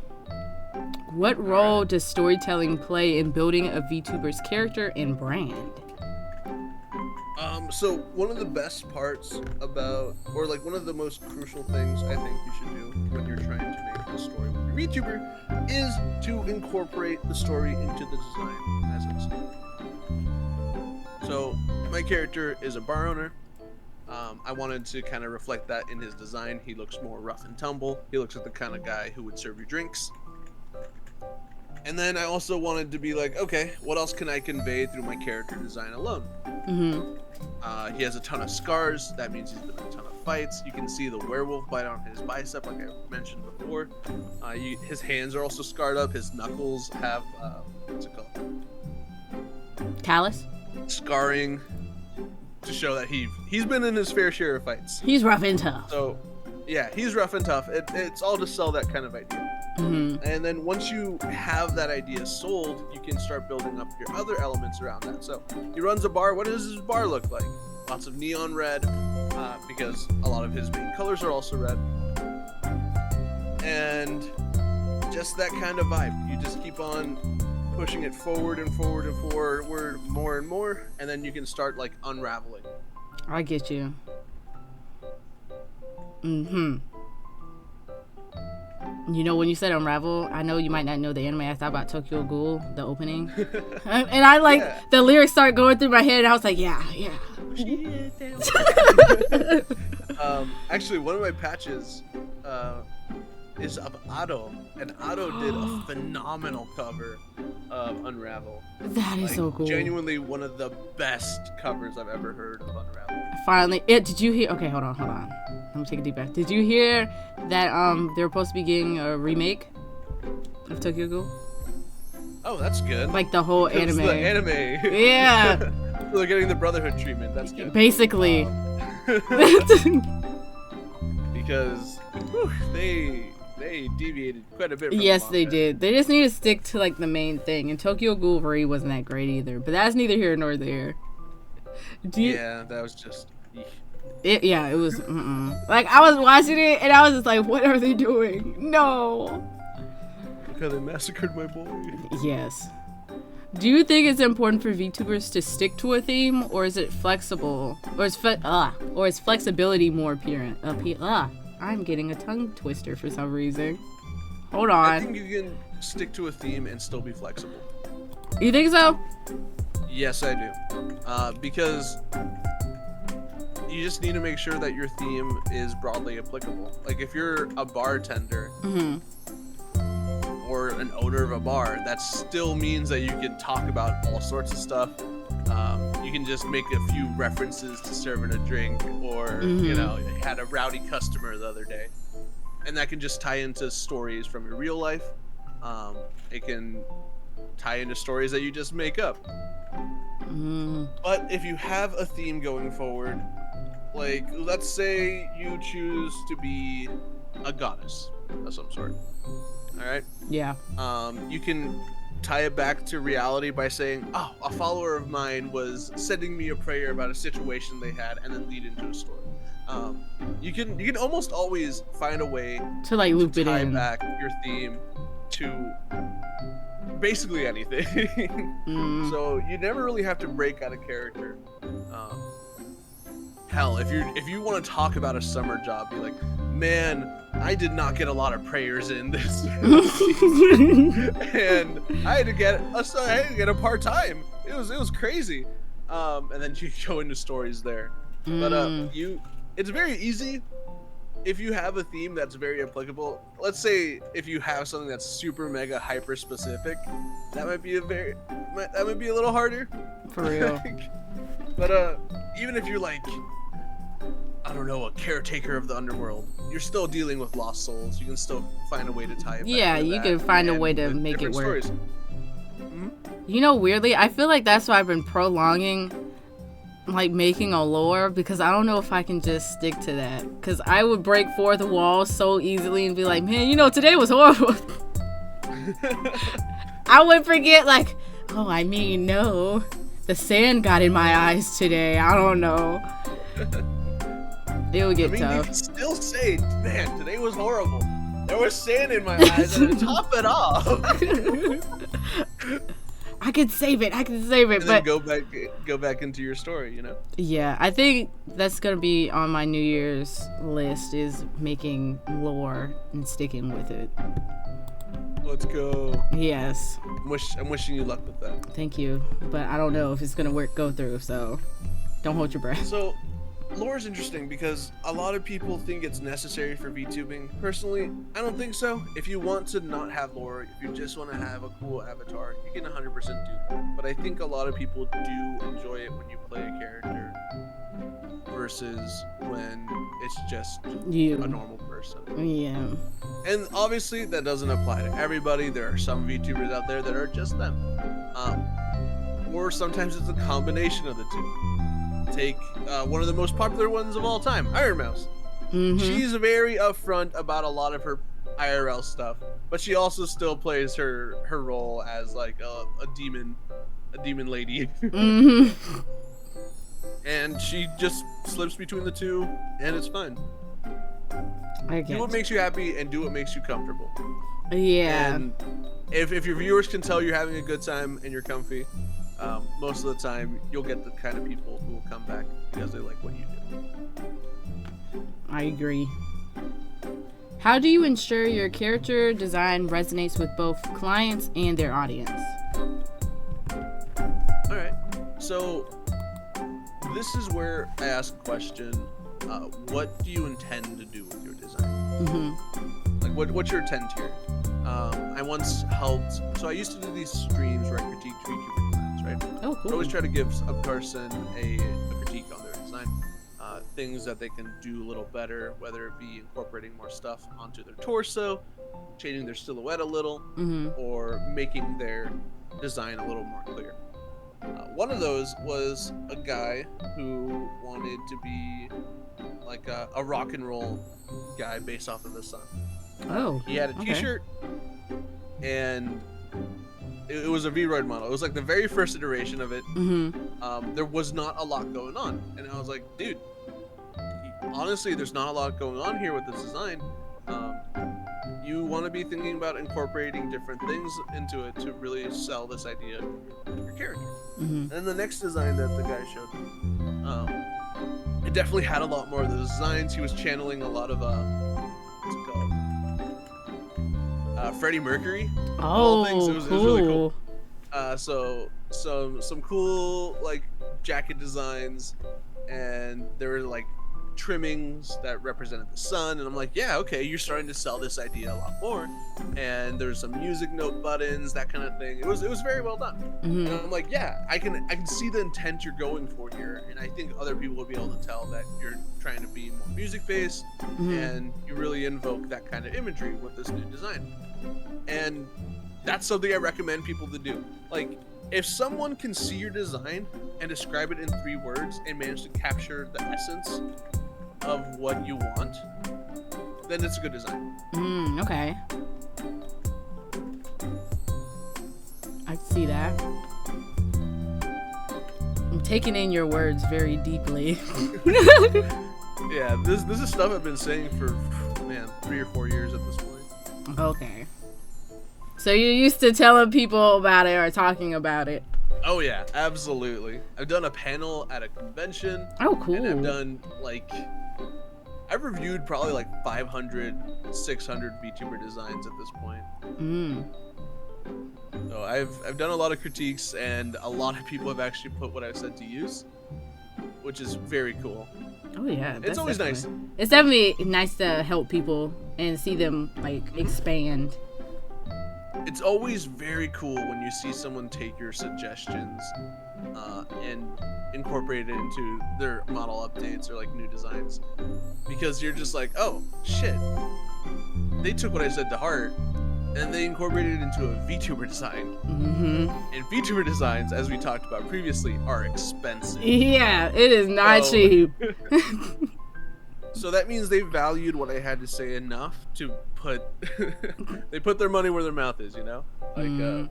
What role does storytelling play in building a VTuber's character and brand? So one of the best parts about, or like one of the most crucial things I think you should do when you're trying to make a story with your VTuber is to incorporate the story into the design as it's done. So my character is a bar owner. I wanted to kind of reflect that in his design. He looks more rough and tumble. He looks like the kind of guy who would serve you drinks. And then I also wanted to be like, okay, what else can I convey through my character design alone? He has a ton of scars. That means he's been in a ton of fights. You can see the werewolf bite on his bicep, like I mentioned before. His hands are also scarred up. His knuckles have, what's it called? Callus? Scarring, to show that he's been in his fair share of fights. He's rough and tough. So, yeah, he's rough and tough. It's all to sell that kind of idea. And then once you have that idea sold, you can start building up your other elements around that. So he runs a bar. What does his bar look like? Lots of neon red, because a lot of his main colors are also red. And just that kind of vibe. You just keep on pushing it forward and forward and forward, more and more, and then you can start like unraveling. I get you. You know, when you said unravel, I know you might not know the anime. I thought about Tokyo Ghoul, the opening. And I like, the lyrics started going through my head, and I was like, yeah. Actually, one of my patches is of Ado, and Ado did a phenomenal cover of Unravel. That is so cool. Genuinely one of the best covers I've ever heard of Unravel. Finally, did you hear? Okay, hold on. Let me take a deep breath. Did you hear that they were supposed to be getting a remake of Tokyo Ghoul? Oh, that's good. Like the whole anime. The anime. Yeah. They're getting the Brotherhood treatment. That's good. Basically. Because they deviated quite a bit from yes, they did. They just need to stick to like the main thing. And Tokyo Ghoul wasn't that great either. But that's neither here nor there. Yeah, that was just. It was. Like I was watching it and I was just like, what are they doing? No. Because they massacred my boy. Yes. Do you think it's important for VTubers to stick to a theme, or is it flexible, or is flexibility more apparent? I'm getting a tongue twister for some reason. Hold on. I think you can stick to a theme and still be flexible. You think so? Yes, I do. Because you just need to make sure that your theme is broadly applicable. Like if you're a bartender or an owner of a bar, that still means that you can talk about all sorts of stuff. You can just make a few references to serving a drink, or you know, you had a rowdy customer the other day, and that can just tie into stories from your real life. It can tie into stories that you just make up. But if you have a theme going forward, like let's say you choose to be a goddess of some sort, all right? Yeah. You can tie it back to reality by saying, oh, a follower of mine was sending me a prayer about a situation they had, and then lead into a story. You can almost always find a way to like loop to it tie in. back your theme to basically anything. So you never really have to break out of character. Hell, if you want to talk about a summer job, be like, man, I did not get a lot of prayers in this season, and I had to get a part-time. It was crazy. And then you go into stories there. But it's very easy if you have a theme that's very applicable. Let's say if you have something that's super mega hyper specific, that might be a little harder. For real. But even if you're like, I don't know, a caretaker of the underworld, you're still dealing with lost souls. You can still find a way to tie it back. Yeah, you can find a way to make it work. Stories. You know, weirdly, I feel like that's why I've been prolonging like making a lore, because I don't know if I can just stick to that, because I would break fourth wall so easily and be like, man, you know, today was horrible. I would forget, like, oh, I mean, no, the sand got in my eyes today. I don't know. It would get tough. You can still say, man, today was horrible. There was sand in my eyes, and to top it off, I can save it. And but then go back into your story, you know. Yeah, I think that's gonna be on my New Year's list, is making lore and sticking with it. Let's go. Yes. I'm wishing you luck with that. Thank you, but I don't know if it's gonna go through. So, don't hold your breath. So, lore is interesting because a lot of people think it's necessary for VTubing. Personally, I don't think so. If you want to not have lore, if you just want to have a cool avatar, you can 100% do that. But I think a lot of people do enjoy it when you play a character versus when it's just a normal person. Yeah. And obviously, that doesn't apply to everybody. There are some VTubers out there that are just them. Or sometimes it's a combination of the two. Take one of the most popular ones of all time, Iron Mouse. She's very upfront about a lot of her IRL stuff, but she also still plays her role as like a demon lady. Mm-hmm. And she just slips between the two, and it's fine. Do what you. makes you happy and do what makes you comfortable. Yeah. And if your viewers can tell you're having a good time and you're comfy, most of the time you'll get the kind of people who will come back because they like what you do. I agree. How do you ensure your character design resonates with both clients and their audience? All right. So this is where I ask a question. What do you intend to do with your design? Mm-hmm. Like, what's your intent here? I once helped. So I used to do these streams where I critiqued VTuber designs, right? Oh, cool. I always try to give a person a critique on their design. Things that they can do a little better, whether it be incorporating more stuff onto their torso, changing their silhouette a little, Mm-hmm. or making their design a little more clear. One of those was a guy who wanted to be like a rock and roll guy based off of the sun. Oh. He had a t-shirt, and it was a V-Roid model. It was like the very first iteration of it. Mm-hmm. There was not a lot going on, and I was like, dude, honestly, there's not a lot going on here with this design. You want to be thinking about incorporating different things into it to really sell this idea of your character. Mm-hmm. And the next design that the guy showed me, it definitely had a lot more of the designs. He was channeling a lot of what's it called? Freddie Mercury. Oh, things. It cool. was really cool. So some cool like jacket designs, and there were like trimmings that represented the sun, and I'm like, yeah, okay, you're starting to sell this idea a lot more. And there's some music note buttons, that kind of thing. It was very well done. Mm-hmm. And I'm like, yeah, I can see the intent you're going for here, and I think other people will be able to tell that you're trying to be more music based, and you really invoke that kind of imagery with this new design. And that's something I recommend people to do. Like, if someone can see your design and describe it in 3 words and manage to capture the essence of what you want, then it's a good design. Okay. I see that. I'm taking in your words very deeply. Yeah, this is stuff I've been saying for, man, 3 or 4 years at this point. Okay. So you're used to telling people about it or talking about it. Oh yeah, absolutely. I've done a panel at a convention. Oh, cool. And I've done I've reviewed probably like 500, 600 VTuber designs at this point. So I've done a lot of critiques, and a lot of people have actually put what I've said to use, which is very cool. Oh yeah, it's always nice. It's definitely nice to help people and see them like expand. It's always very cool when you see someone take your suggestions and incorporate it into their model updates or like new designs, because you're just like, oh shit, they took what I said to heart and they incorporated it into a VTuber design. And VTuber designs, as we talked about previously, are expensive. Yeah, it is not cheap. So that means they valued what I had to say enough to put they put their money where their mouth is, you know? Like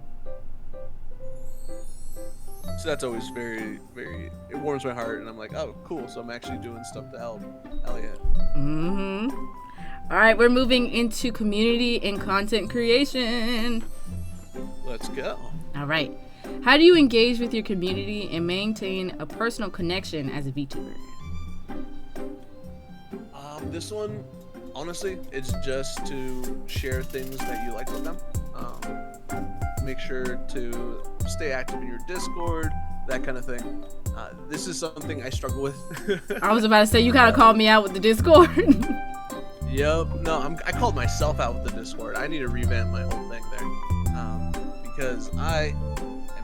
so that's always very, very, it warms my heart, and I'm like, oh cool, so I'm actually doing stuff to help. Hell yeah. All right, we're moving into community and content creation. Let's go. All right. How do you engage with your community and maintain a personal connection as a VTuber? This one, honestly, it's just to share things that you like with them. Make sure to stay active in your Discord, that kind of thing. This is something I struggle with. I was about to say, you kind of called me out with the Discord. Yep. No, I called myself out with the Discord. I need to revamp my whole thing there. Because I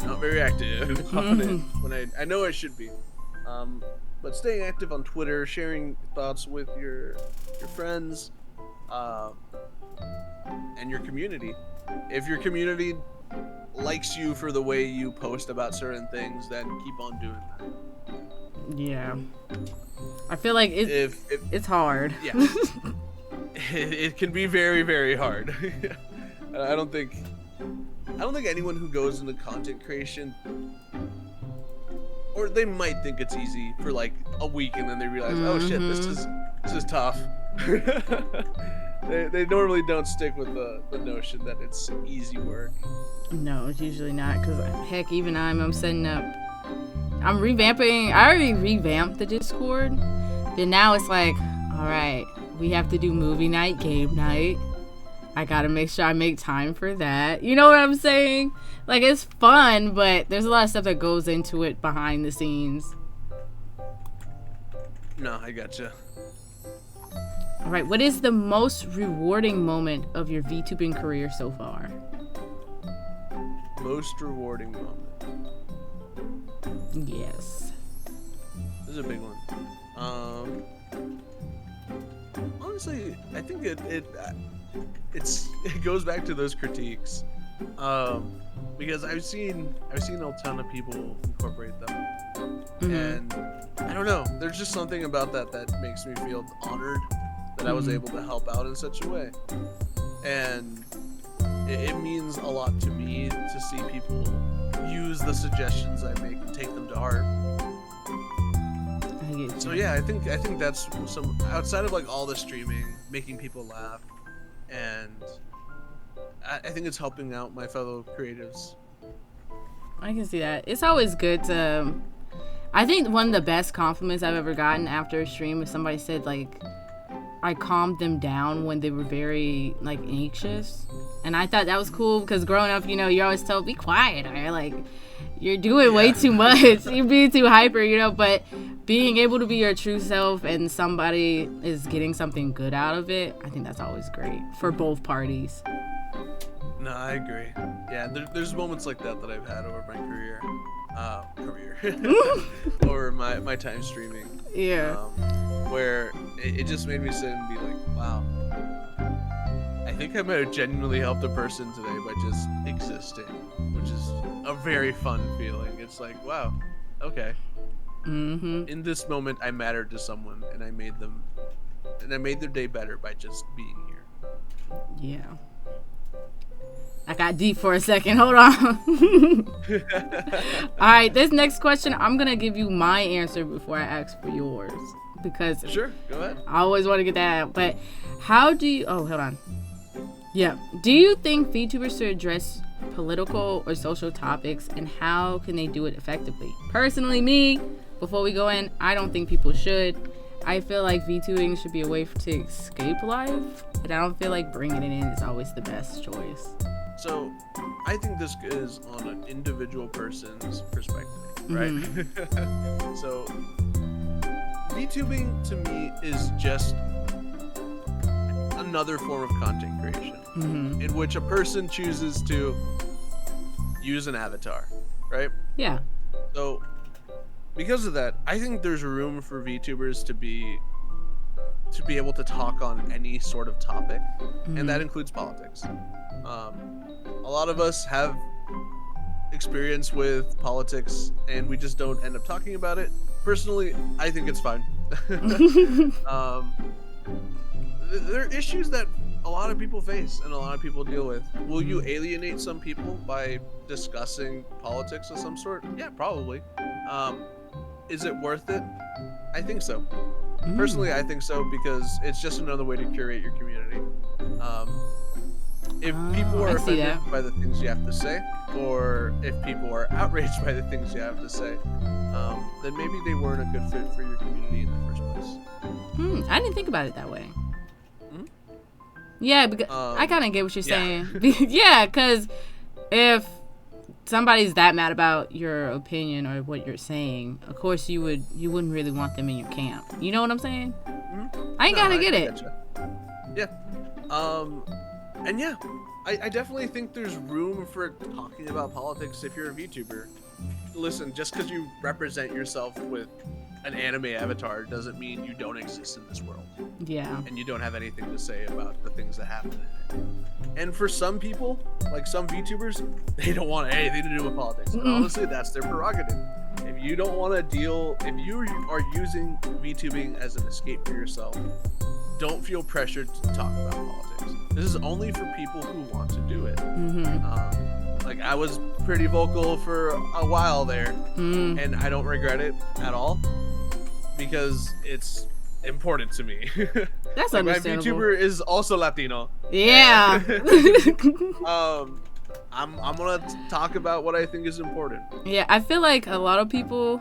am not very active on it when I know I should be. But staying active on Twitter, sharing thoughts with your friends, and your community. If your community likes you for the way you post about certain things, then keep on doing that. Yeah. I feel like it's hard. Yeah. It can be very, very hard. I don't think anyone who goes into content creation, or they might think it's easy for like a week and then they realize, oh shit, this is tough. They normally don't stick with the notion that it's easy work. No, it's usually not, because heck, even I'm setting up, I'm revamping, I already revamped the Discord, then now it's like, all right, we have to do movie night, game night. I gotta make sure I make time for that. You know what I'm saying? Like, it's fun, but there's a lot of stuff that goes into it behind the scenes. No, I gotcha. All right, what is the most rewarding moment of your VTubing career so far? Most rewarding moment. Yes. This is a big one. Honestly, I think it goes back to those critiques, because I've seen a ton of people incorporate them, and I don't know. There's just something about that makes me feel honored that I was able to help out in such a way, and it means a lot to me to see people use the suggestions I make and take them to heart. So yeah, I think that's some, outside of like all the streaming, making people laugh, and I think it's helping out my fellow creatives. I can see that. It's always good to, I think one of the best compliments I've ever gotten after a stream is somebody said like, I calmed them down when they were very like anxious, and I thought that was cool, because growing up, you know, you're always told be quiet, or like you're doing way too much, you're being too hyper, you know. But being able to be your true self and somebody is getting something good out of it, I think that's always great for both parties. No, I agree. Yeah, there's moments like that I've had over my career, over my time streaming. Yeah. Where it just made me sit and be like, wow, I think I might have genuinely helped a person today by just existing, which is a very fun feeling. It's like, wow, okay. In this moment, I mattered to someone, and I made their day better by just being here. Yeah. I got deep for a second. Hold on. All right, this next question, I'm going to give you my answer before I ask for yours, because sure, go ahead. I always want to get that out. But how do you, hold on. Yeah. Do you think VTubers should address political or social topics, and how can they do it effectively? Personally, me, before we go in, I don't think people should. I feel like VTubing should be a way to escape life, and I don't feel like bringing it in is always the best choice. So, I think this is on an individual person's perspective, right? So, VTubing to me is just another form of content creation in which a person chooses to use an avatar, right? Yeah. So, because of that, I think there's room for VTubers to be able to talk on any sort of topic, and that includes politics. A lot of us have experience with politics, and we just don't end up talking about it. Personally, I think it's fine. There are issues that a lot of people face and a lot of people deal with. Will you alienate some people by discussing politics of some sort? Yeah, probably. Is it worth it? I think so. Personally, I think so, because it's just another way to curate your community. If people are offended by the things you have to say, or if people are outraged by the things you have to say, then maybe they weren't a good fit for your community in the first place. I didn't think about it that way. Yeah, because I kind of get what you're saying. Yeah, because if somebody's that mad about your opinion or what you're saying, of course you wouldn't really want them in your camp. You know what I'm saying? I get it. Gotcha. Yeah. And yeah, I definitely think there's room for talking about politics if you're a VTuber. Listen, just because you represent yourself with an anime avatar doesn't mean you don't exist in this world. Yeah. And you don't have anything to say about the things that happen in it. And for some people, like some VTubers, they don't want anything to do with politics. And honestly, that's their prerogative. If you don't want to deal, if you are using VTubing as an escape for yourself, don't feel pressured to talk about politics. This is only for people who want to do it. Like, I was pretty vocal for a while there, and I don't regret it at all because it's important to me. That's like, understandable. My VTuber is also Latino. Yeah. I'm gonna talk about what I think is important. Yeah, I feel like a lot of people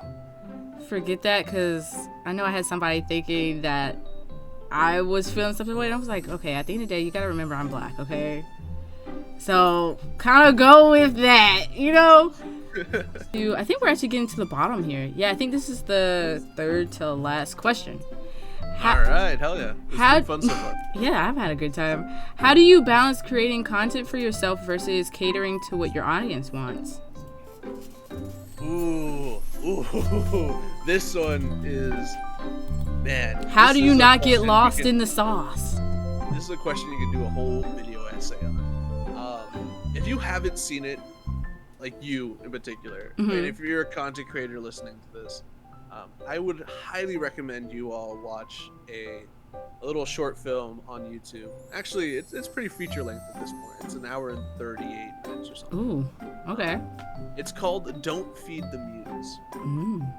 forget that, because I know I had somebody thinking that I was feeling something way, and I was like, okay, at the end of the day, you gotta remember I'm black, okay? So kind of go with that, you know? I think we're actually getting to the bottom here. Yeah, I think this is the third to last question. All right, hell yeah. It's been fun so far. Yeah, I've had a good time. How do you balance creating content for yourself versus catering to what your audience wants? Ooh, this one is, man. How do you not get lost in the sauce? This is a question you can do a whole video essay on. If you haven't seen it, like you in particular, and if you're a content creator listening to this, I would highly recommend you all watch a little short film on YouTube. Actually, it's pretty feature length at this point. It's an hour and 38 minutes or something. Ooh, okay. It's called "Don't Feed the Muse,"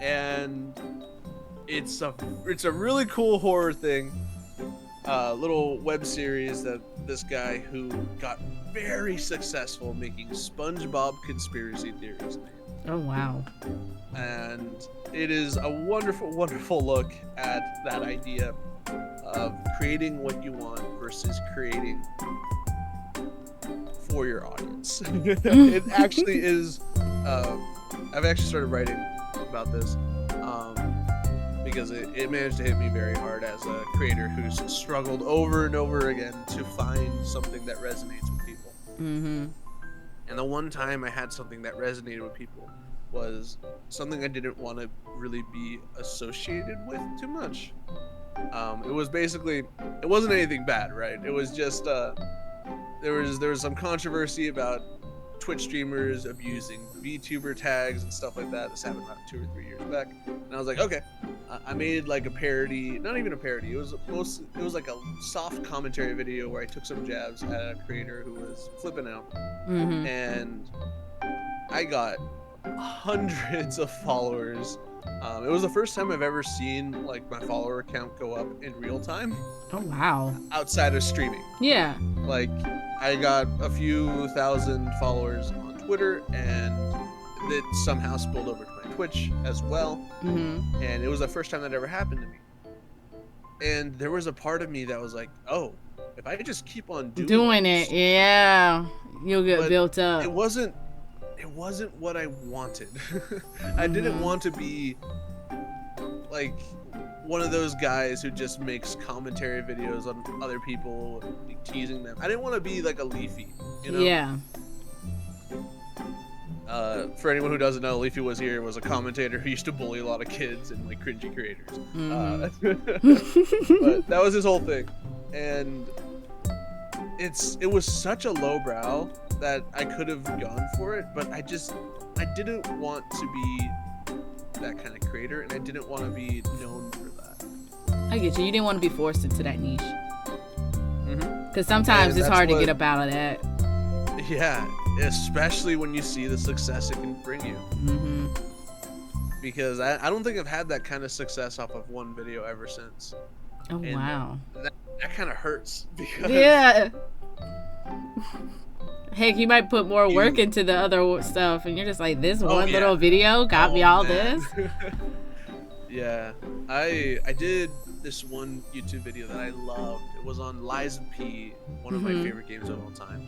and it's a really cool horror thing. Little web series that this guy who got very successful making SpongeBob conspiracy theories made. Oh wow. And it is a wonderful, wonderful look at that idea of creating what you want versus creating for your audience. It actually is. I've actually started writing about this because it managed to hit me very hard as a creator who's struggled over and over again to find something that resonates with people. And the one time I had something that resonated with people was something I didn't want to really be associated with too much. It was basically, it wasn't anything bad, right? It was just there was some controversy about Twitch streamers abusing VTuber tags and stuff like that. This happened about 2 or 3 years back, and I was like, okay. I made like a parody, not even a parody. It was like a soft commentary video where I took some jabs at a creator who was flipping out, and I got hundreds of followers. It was the first time I've ever seen like my follower count go up in real time. Oh wow! Outside of streaming. Yeah. Like I got a few thousand followers on Twitter, and it somehow spilled over to my Twitch as well. And it was the first time that ever happened to me. And there was a part of me that was like, oh, if I just keep on doing it, yeah, you'll get built up. It wasn't what I wanted. I didn't want to be like one of those guys who just makes commentary videos on other people, like, teasing them. I didn't want to be like a Leafy, you know? Yeah. For anyone who doesn't know, Leafy was a commentator who used to bully a lot of kids and like cringy creators. But that was his whole thing, and it was such a lowbrow that I could have gone for it, but I didn't want to be that kind of creator, and I didn't want to be known for that. I get you. You didn't want to be forced into that niche. Because sometimes it's hard to get up out of that. Yeah, especially when you see the success it can bring you. Because I don't think I've had that kind of success off of one video ever since. Oh, and wow. That kind of hurts. Because yeah. Heck, you might put more work into the other stuff, and you're just like, this one little video got me all this. Yeah, I did this one YouTube video that I loved. It was on Lies of P, one of my favorite games of all time.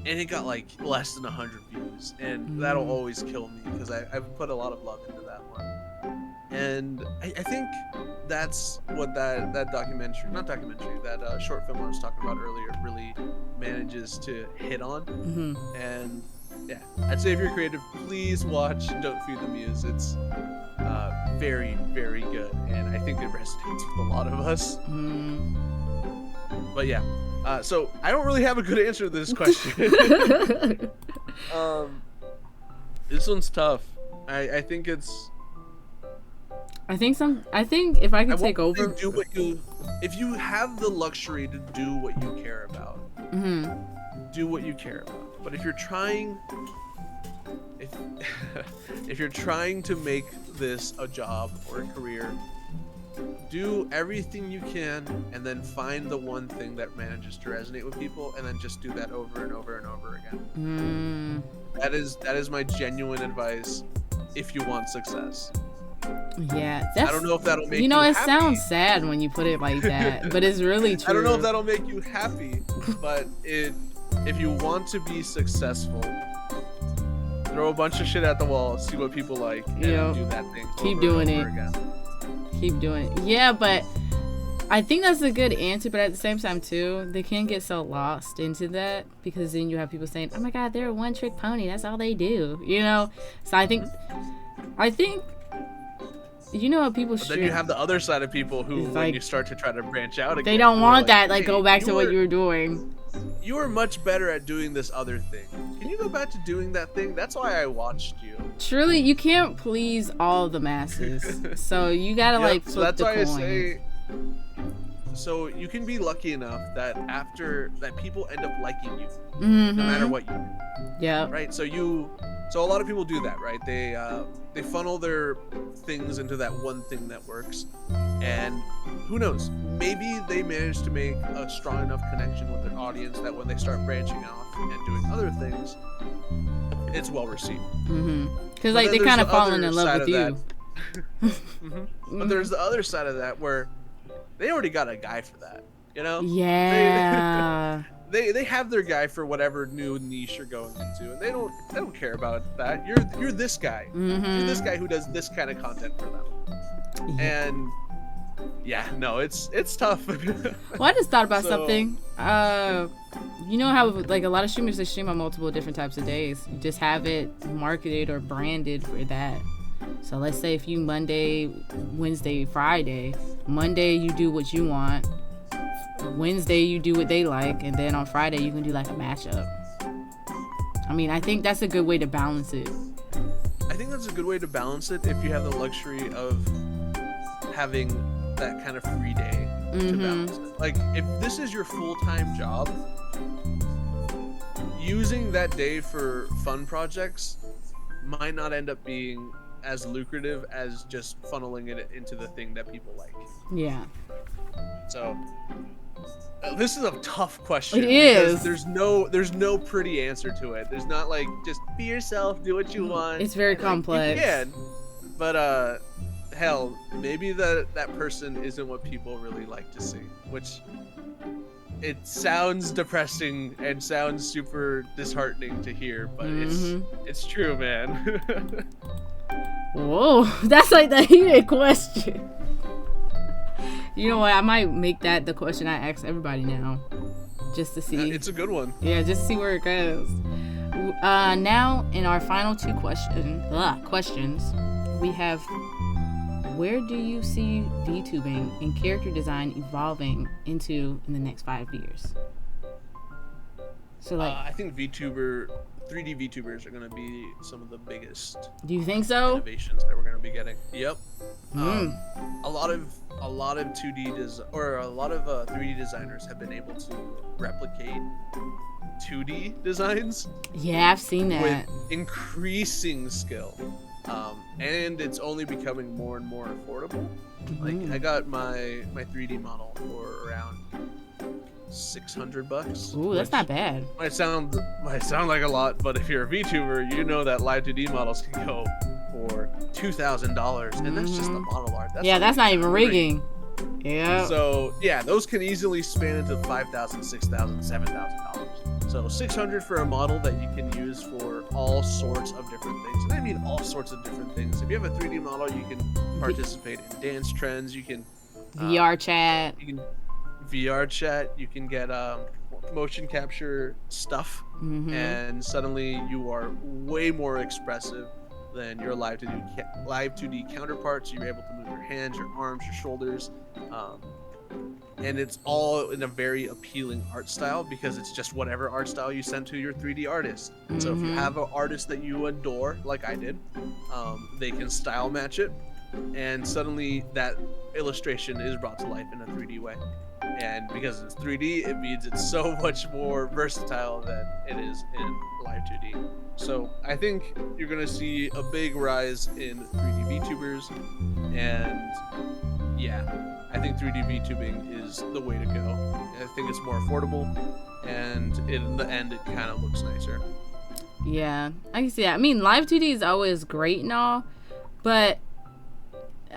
And it got like less than 100 views, and that'll always kill me because I've put a lot of love into that one. And I think that's what that short film I was talking about earlier really manages to hit on. And yeah, I'd say if you're creative, please watch Don't Feed the Muse. It's very, very good, and I think it resonates with a lot of us. But yeah, so I don't really have a good answer to this question. This one's tough. I think it's I think if I could take over, if you have the luxury to do what you care about, do what you care about. But if you're trying, if you're trying to make this a job or a career, do everything you can, and then find the one thing that manages to resonate with people, and then just do that over and over and over again. That is my genuine advice if you want success. Yeah, I don't know if that'll make you know, it happy. Sounds sad when you put it like that, but it's really true. I don't know if that'll make you happy, but if you want to be successful, throw a bunch of shit at the wall, see what people like, and do that thing. Keep doing it. Keep doing it. Yeah, but I think that's a good answer, but at the same time too, they can get so lost into that, because then you have people saying, oh my god, they're a one-trick pony, that's all they do, you know? So I think you know what people should. Then you have the other side of people who, when you start to try to branch out again, they don't want that, like, go back to what you were doing. You were much better at doing this other thing. Can you go back to doing that thing? That's why I watched you. Truly, you can't please all the masses. So you gotta like flip the coin. I say, so you can be lucky enough that that people end up liking you, no matter what you do. Yeah. Right. So a lot of people do that, right? They funnel their things into that one thing that works, and who knows? Maybe they manage to make a strong enough connection with their audience that when they start branching off and doing other things, it's well received. Because like they kind of falling in love with you. But there's the other side of that where they already got a guy for that, you know? Yeah. They have their guy for whatever new niche you're going into, and they don't care about that. You're this guy. You're this guy who does this kind of content for them. And yeah, no, it's tough. Well, I just thought about something. You know how like a lot of streamers, they stream on multiple different types of days. You just have it marketed or branded for that. So let's say if you Monday, Wednesday, Friday, Monday you do what you want, Wednesday you do what they like, and then on Friday you can do like a matchup. I mean, I think that's a good way to balance it. I think that's a good way to balance it if you have the luxury of having that kind of free day to balance it. Like, if this is your full-time job, using that day for fun projects might not end up being as lucrative as just funneling it into the thing that people like. Yeah. So this is a tough question. It is. There's no pretty answer to it. There's not like just be yourself, do what you want. It's very complex. You can, but hell, maybe that person isn't what people really like to see, which it sounds depressing and sounds super disheartening to hear, but it's true, man. Whoa, that's like the heated question. You know what? I might make that the question I ask everybody now, just to see. It's a good one. Yeah, just to see where it goes. Now, in our final two questions, we have: where do you see VTubing and character design evolving into in the next 5 years? So, like, I think 3D VTubers are going to be some of the biggest. Do you think so? Innovations that we're going to be getting. Yep. A lot of 2D or a lot of 3D designers have been able to replicate 2D designs. Yeah, I've seen that. With increasing skill. And it's only becoming more and more affordable. Like, I got my 3D model for around $600. Ooh, that's not bad. Might sound like a lot, but if you're a VTuber, you know that live 2D models can go for $2,000, and that's just the model art. That's not even rigging. Yeah. So yeah, those can easily span into $5,000, $6,000, $7,000. So $600 for a model that you can use for all sorts of different things, and I mean all sorts of different things. If you have a 3D model, you can participate in dance trends. You can VR chat. You can VR chat. You can get motion capture stuff, and suddenly you are way more expressive than your live 2D counterparts. You're able to move your hands, your arms, your shoulders, and it's all in a very appealing art style because it's just whatever art style you send to your 3D artist. So if you have an artist that you adore, like I did, they can style match it, and suddenly that illustration is brought to life in a 3D way. And because it's 3D, it means it's so much more versatile than it is in live 2D. So I think you're going to see a big rise in 3D VTubers, and yeah, I think 3D VTubing is the way to go. I think it's more affordable, and in the end, it kind of looks nicer. Yeah, I can see that. I mean, live 2D is always great and all, but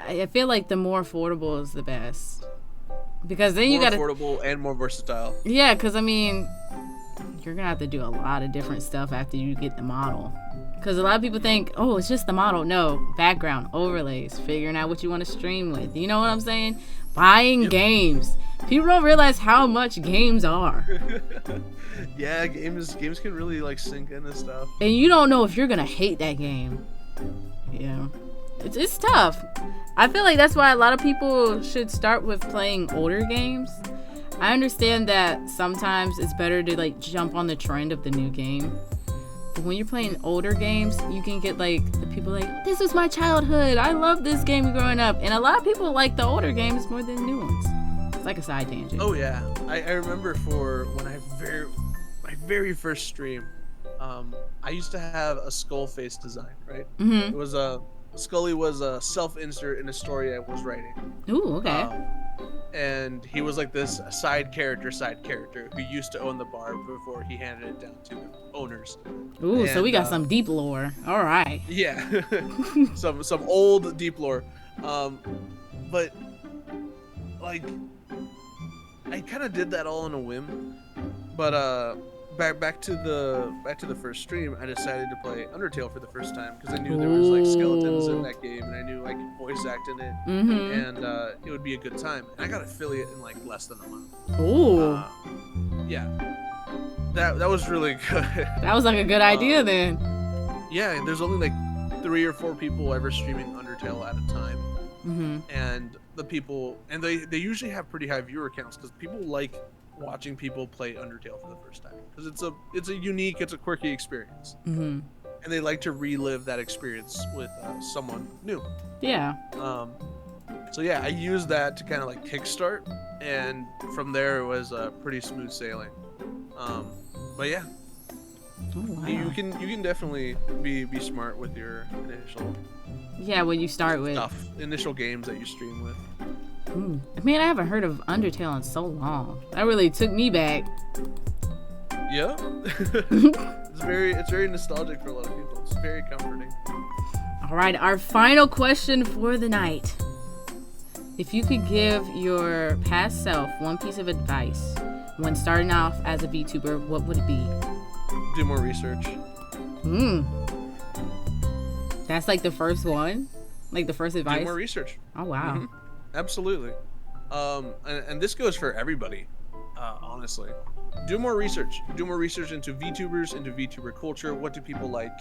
I feel like the more affordable is the best. Because then you gotta more affordable and more versatile. Yeah, because I mean, you're gonna have to do a lot of different stuff after you get the model. Because a lot of people think, oh, it's just the model. No, background, overlays, figuring out what you want to stream with. You know what I'm saying? Buying games. People don't realize how much games are. Yeah, games can really like sink into stuff. And you don't know if you're gonna hate that game. Yeah, it's tough. I feel like that's why a lot of people should start with playing older games. I understand that sometimes it's better to like jump on the trend of the new game. But when you're playing older games, you can get like the people like, this was my childhood. I love this game growing up. And a lot of people like the older games more than the new ones. It's like a side tangent. Oh yeah, I remember for when my very first stream, I used to have a skull face design, right? Mm-hmm. It was Skully was a self-insert in a story I was writing. Ooh, okay. And he was like this side character who used to own the bar before he handed it down to the owners. Ooh, and, so we got some deep lore. All right. Yeah, some old deep lore. But like, I kind of did that all on a whim. But back to the first stream, I decided to play Undertale for the first time because I knew there was like skeletons in that game, and I knew I could voice act in it, and it would be a good time. And I got affiliate in like less than a month. Ooh. Yeah, that was really good. That was like a good idea then. Yeah, there's only like 3 or 4 people ever streaming Undertale at a time, and the people, and they usually have pretty high viewer counts because people like watching people play Undertale for the first time because it's a unique, it's a quirky experience, and they like to relive that experience with someone new. Yeah. So yeah, I used that to kind of like kickstart, and from there it was pretty smooth sailing. But yeah, you can definitely be smart with your initial. Yeah, what you start with. Initial games that you stream with. Man, I haven't heard of Undertale in so long. That really took me back. Yeah. It's very nostalgic for a lot of people. It's very comforting. All right, our final question for the night. If you could give your past self one piece of advice when starting off as a VTuber, what would it be? Do more research. That's like the first one? Like the first advice? Do more research. Oh, wow. Absolutely. And this goes for everybody, honestly. Do more research. Do more research into VTubers, into VTuber culture. What do people like?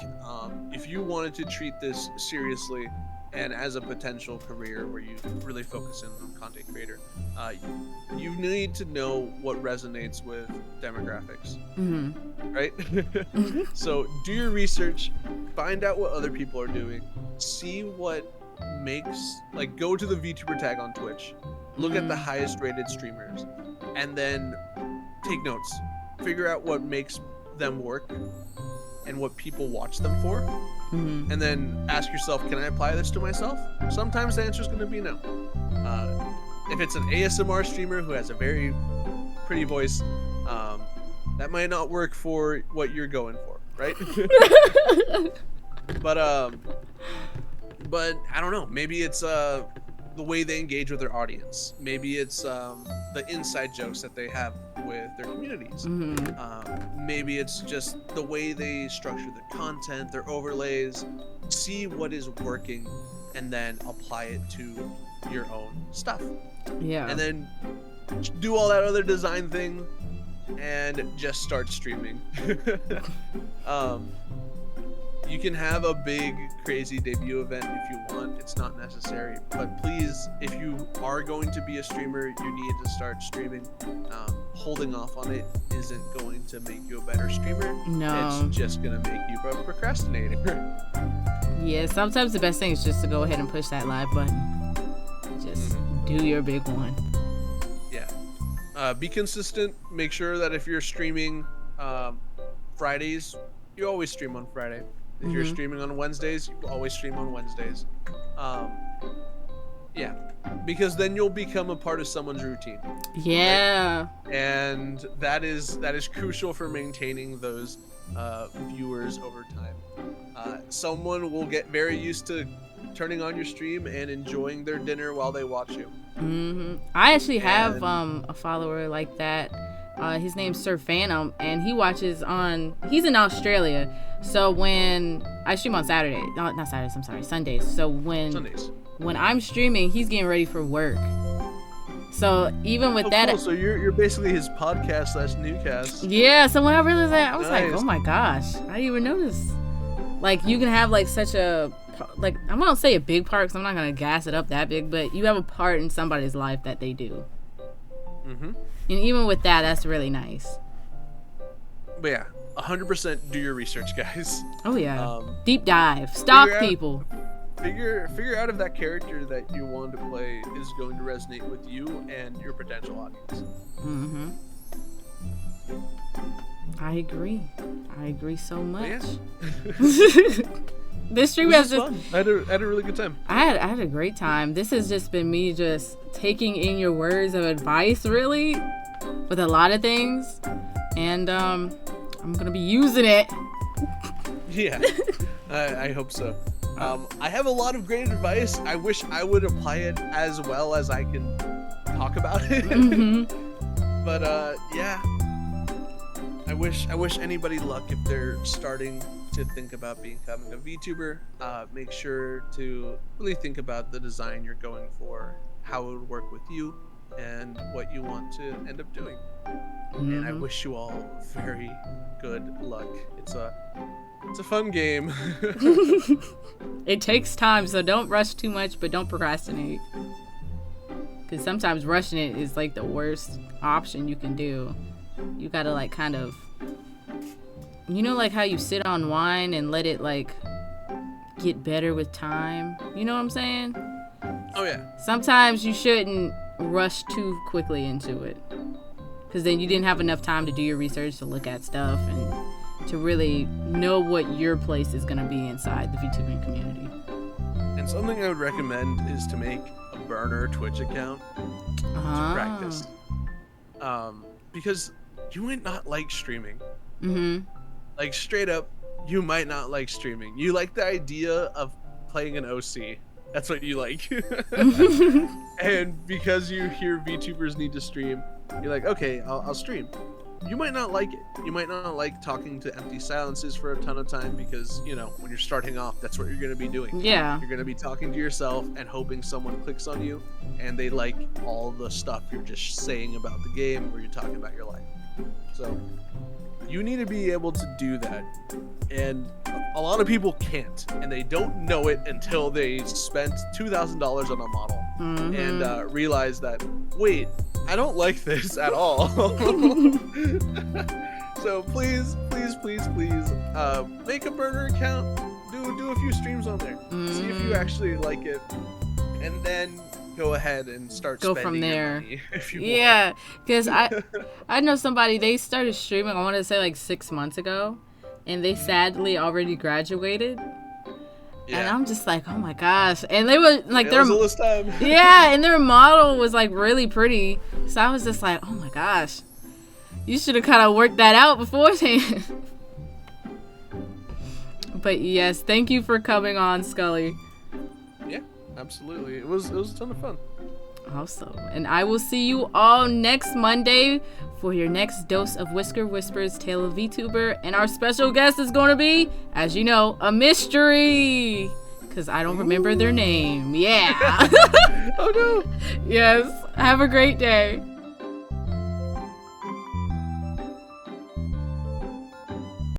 If you wanted to treat this seriously and as a potential career where you really focus in on content creator, you need to know what resonates with demographics, right? So do your research, find out what other people are doing, see what makes, like, go to the VTuber tag on Twitch, look at the highest rated streamers, and then take notes, figure out what makes them work and what people watch them for, and then ask yourself, can I apply this to myself? Sometimes the answer is going to be no. If it's an ASMR streamer who has a very pretty voice, that might not work for what you're going for, right? But I don't know, maybe it's the way they engage with their audience. Maybe it's the inside jokes that they have with their communities. Maybe it's just the way they structure their content, their overlays. See what is working and then apply it to your own stuff. Yeah. And then do all that other design thing and just start streaming. You can have a big, crazy debut event if you want. It's not necessary. But please, if you are going to be a streamer, you need to start streaming. Holding off on it isn't going to make you a better streamer. No. It's just going to make you a procrastinator. Yeah, sometimes the best thing is just to go ahead and push that live button. Just do your big one. Yeah. Be consistent. Make sure that if you're streaming Fridays, you always stream on Friday. If you're streaming on Wednesdays, you always stream on Wednesdays. Yeah, because then you'll become a part of someone's routine. Yeah. Right? And that is crucial for maintaining those viewers over time. Someone will get very used to turning on your stream and enjoying their dinner while they watch you. I actually have a follower like that. His name's Sir Phantom, and he watches he's in Australia. So when I stream on Saturday, not Saturdays, I'm sorry, Sundays. So when I'm streaming, he's getting ready for work. So even with that, cool. So you're basically his podcast / newscast. Yeah. So when I realized that, I was like, oh my gosh, I didn't even notice. Like you can have like such a I'm gonna say a big part because I'm not gonna gas it up that big, but you have a part in somebody's life that they do. And even with that, that's really nice. But yeah, 100% do your research, guys. Oh yeah. Deep dive. Stalk people. Figure out if that character that you want to play is going to resonate with you and your potential audience. I agree so much. Yeah. This stream has just fun. I had a really good time. I had a great time. This has just been me just taking in your words of advice, really, with a lot of things, and I'm gonna be using it. Yeah, I hope so. I have a lot of great advice. I wish I would apply it as well as I can talk about it. But yeah, I wish anybody luck if they're starting to think about becoming a VTuber. Make sure to really think about the design you're going for, how it would work with you, and what you want to end up doing. And I wish you all very good luck. It's a fun game. It takes time, so don't rush too much, but don't procrastinate. Because sometimes rushing it is like the worst option you can do. You gotta like kind of, you know, like how you sit on wine and let it like get better with time. You know what I'm saying? Oh yeah. Sometimes you shouldn't rush too quickly into it, because then you didn't have enough time to do your research, to look at stuff, and to really know what your place is going to be inside the VTubing community. And something I would recommend is to make a burner Twitch account to practice. Because you might not like streaming. Like straight up, you might not like streaming. You like the idea of playing an OC. That's what you like. And because you hear VTubers need to stream, you're like, okay, I'll stream. You might not like it. You might not like talking to empty silences for a ton of time because, you know, when you're starting off, that's what you're going to be doing. Yeah. You're going to be talking to yourself and hoping someone clicks on you and they like all the stuff you're just saying about the game or you're talking about your life. So you need to be able to do that. And a lot of people can't, and they don't know it until they spent $2,000 on a model and realize that, wait, I don't like this at all. So please, make a burner account. Do a few streams on there. See if you actually like it, and then go ahead and start spending from there. Your money if you want. Because I know somebody, they started streaming, I want to say like 6 months ago, and they sadly already graduated. Yeah. And I'm just like, oh my gosh. And they were like, yeah, and their model was like really pretty. So I was just like, oh my gosh, you should have kind of worked that out beforehand. But yes, thank you for coming on, Skully. Yeah, absolutely. It was a ton of fun. Awesome. And I will see you all next Monday for your next dose of Whisker Whispers Tale of VTuber. And our special guest is going to be, as you know, a mystery. Because I don't remember their name. Yeah. Oh no. Yes. Have a great day.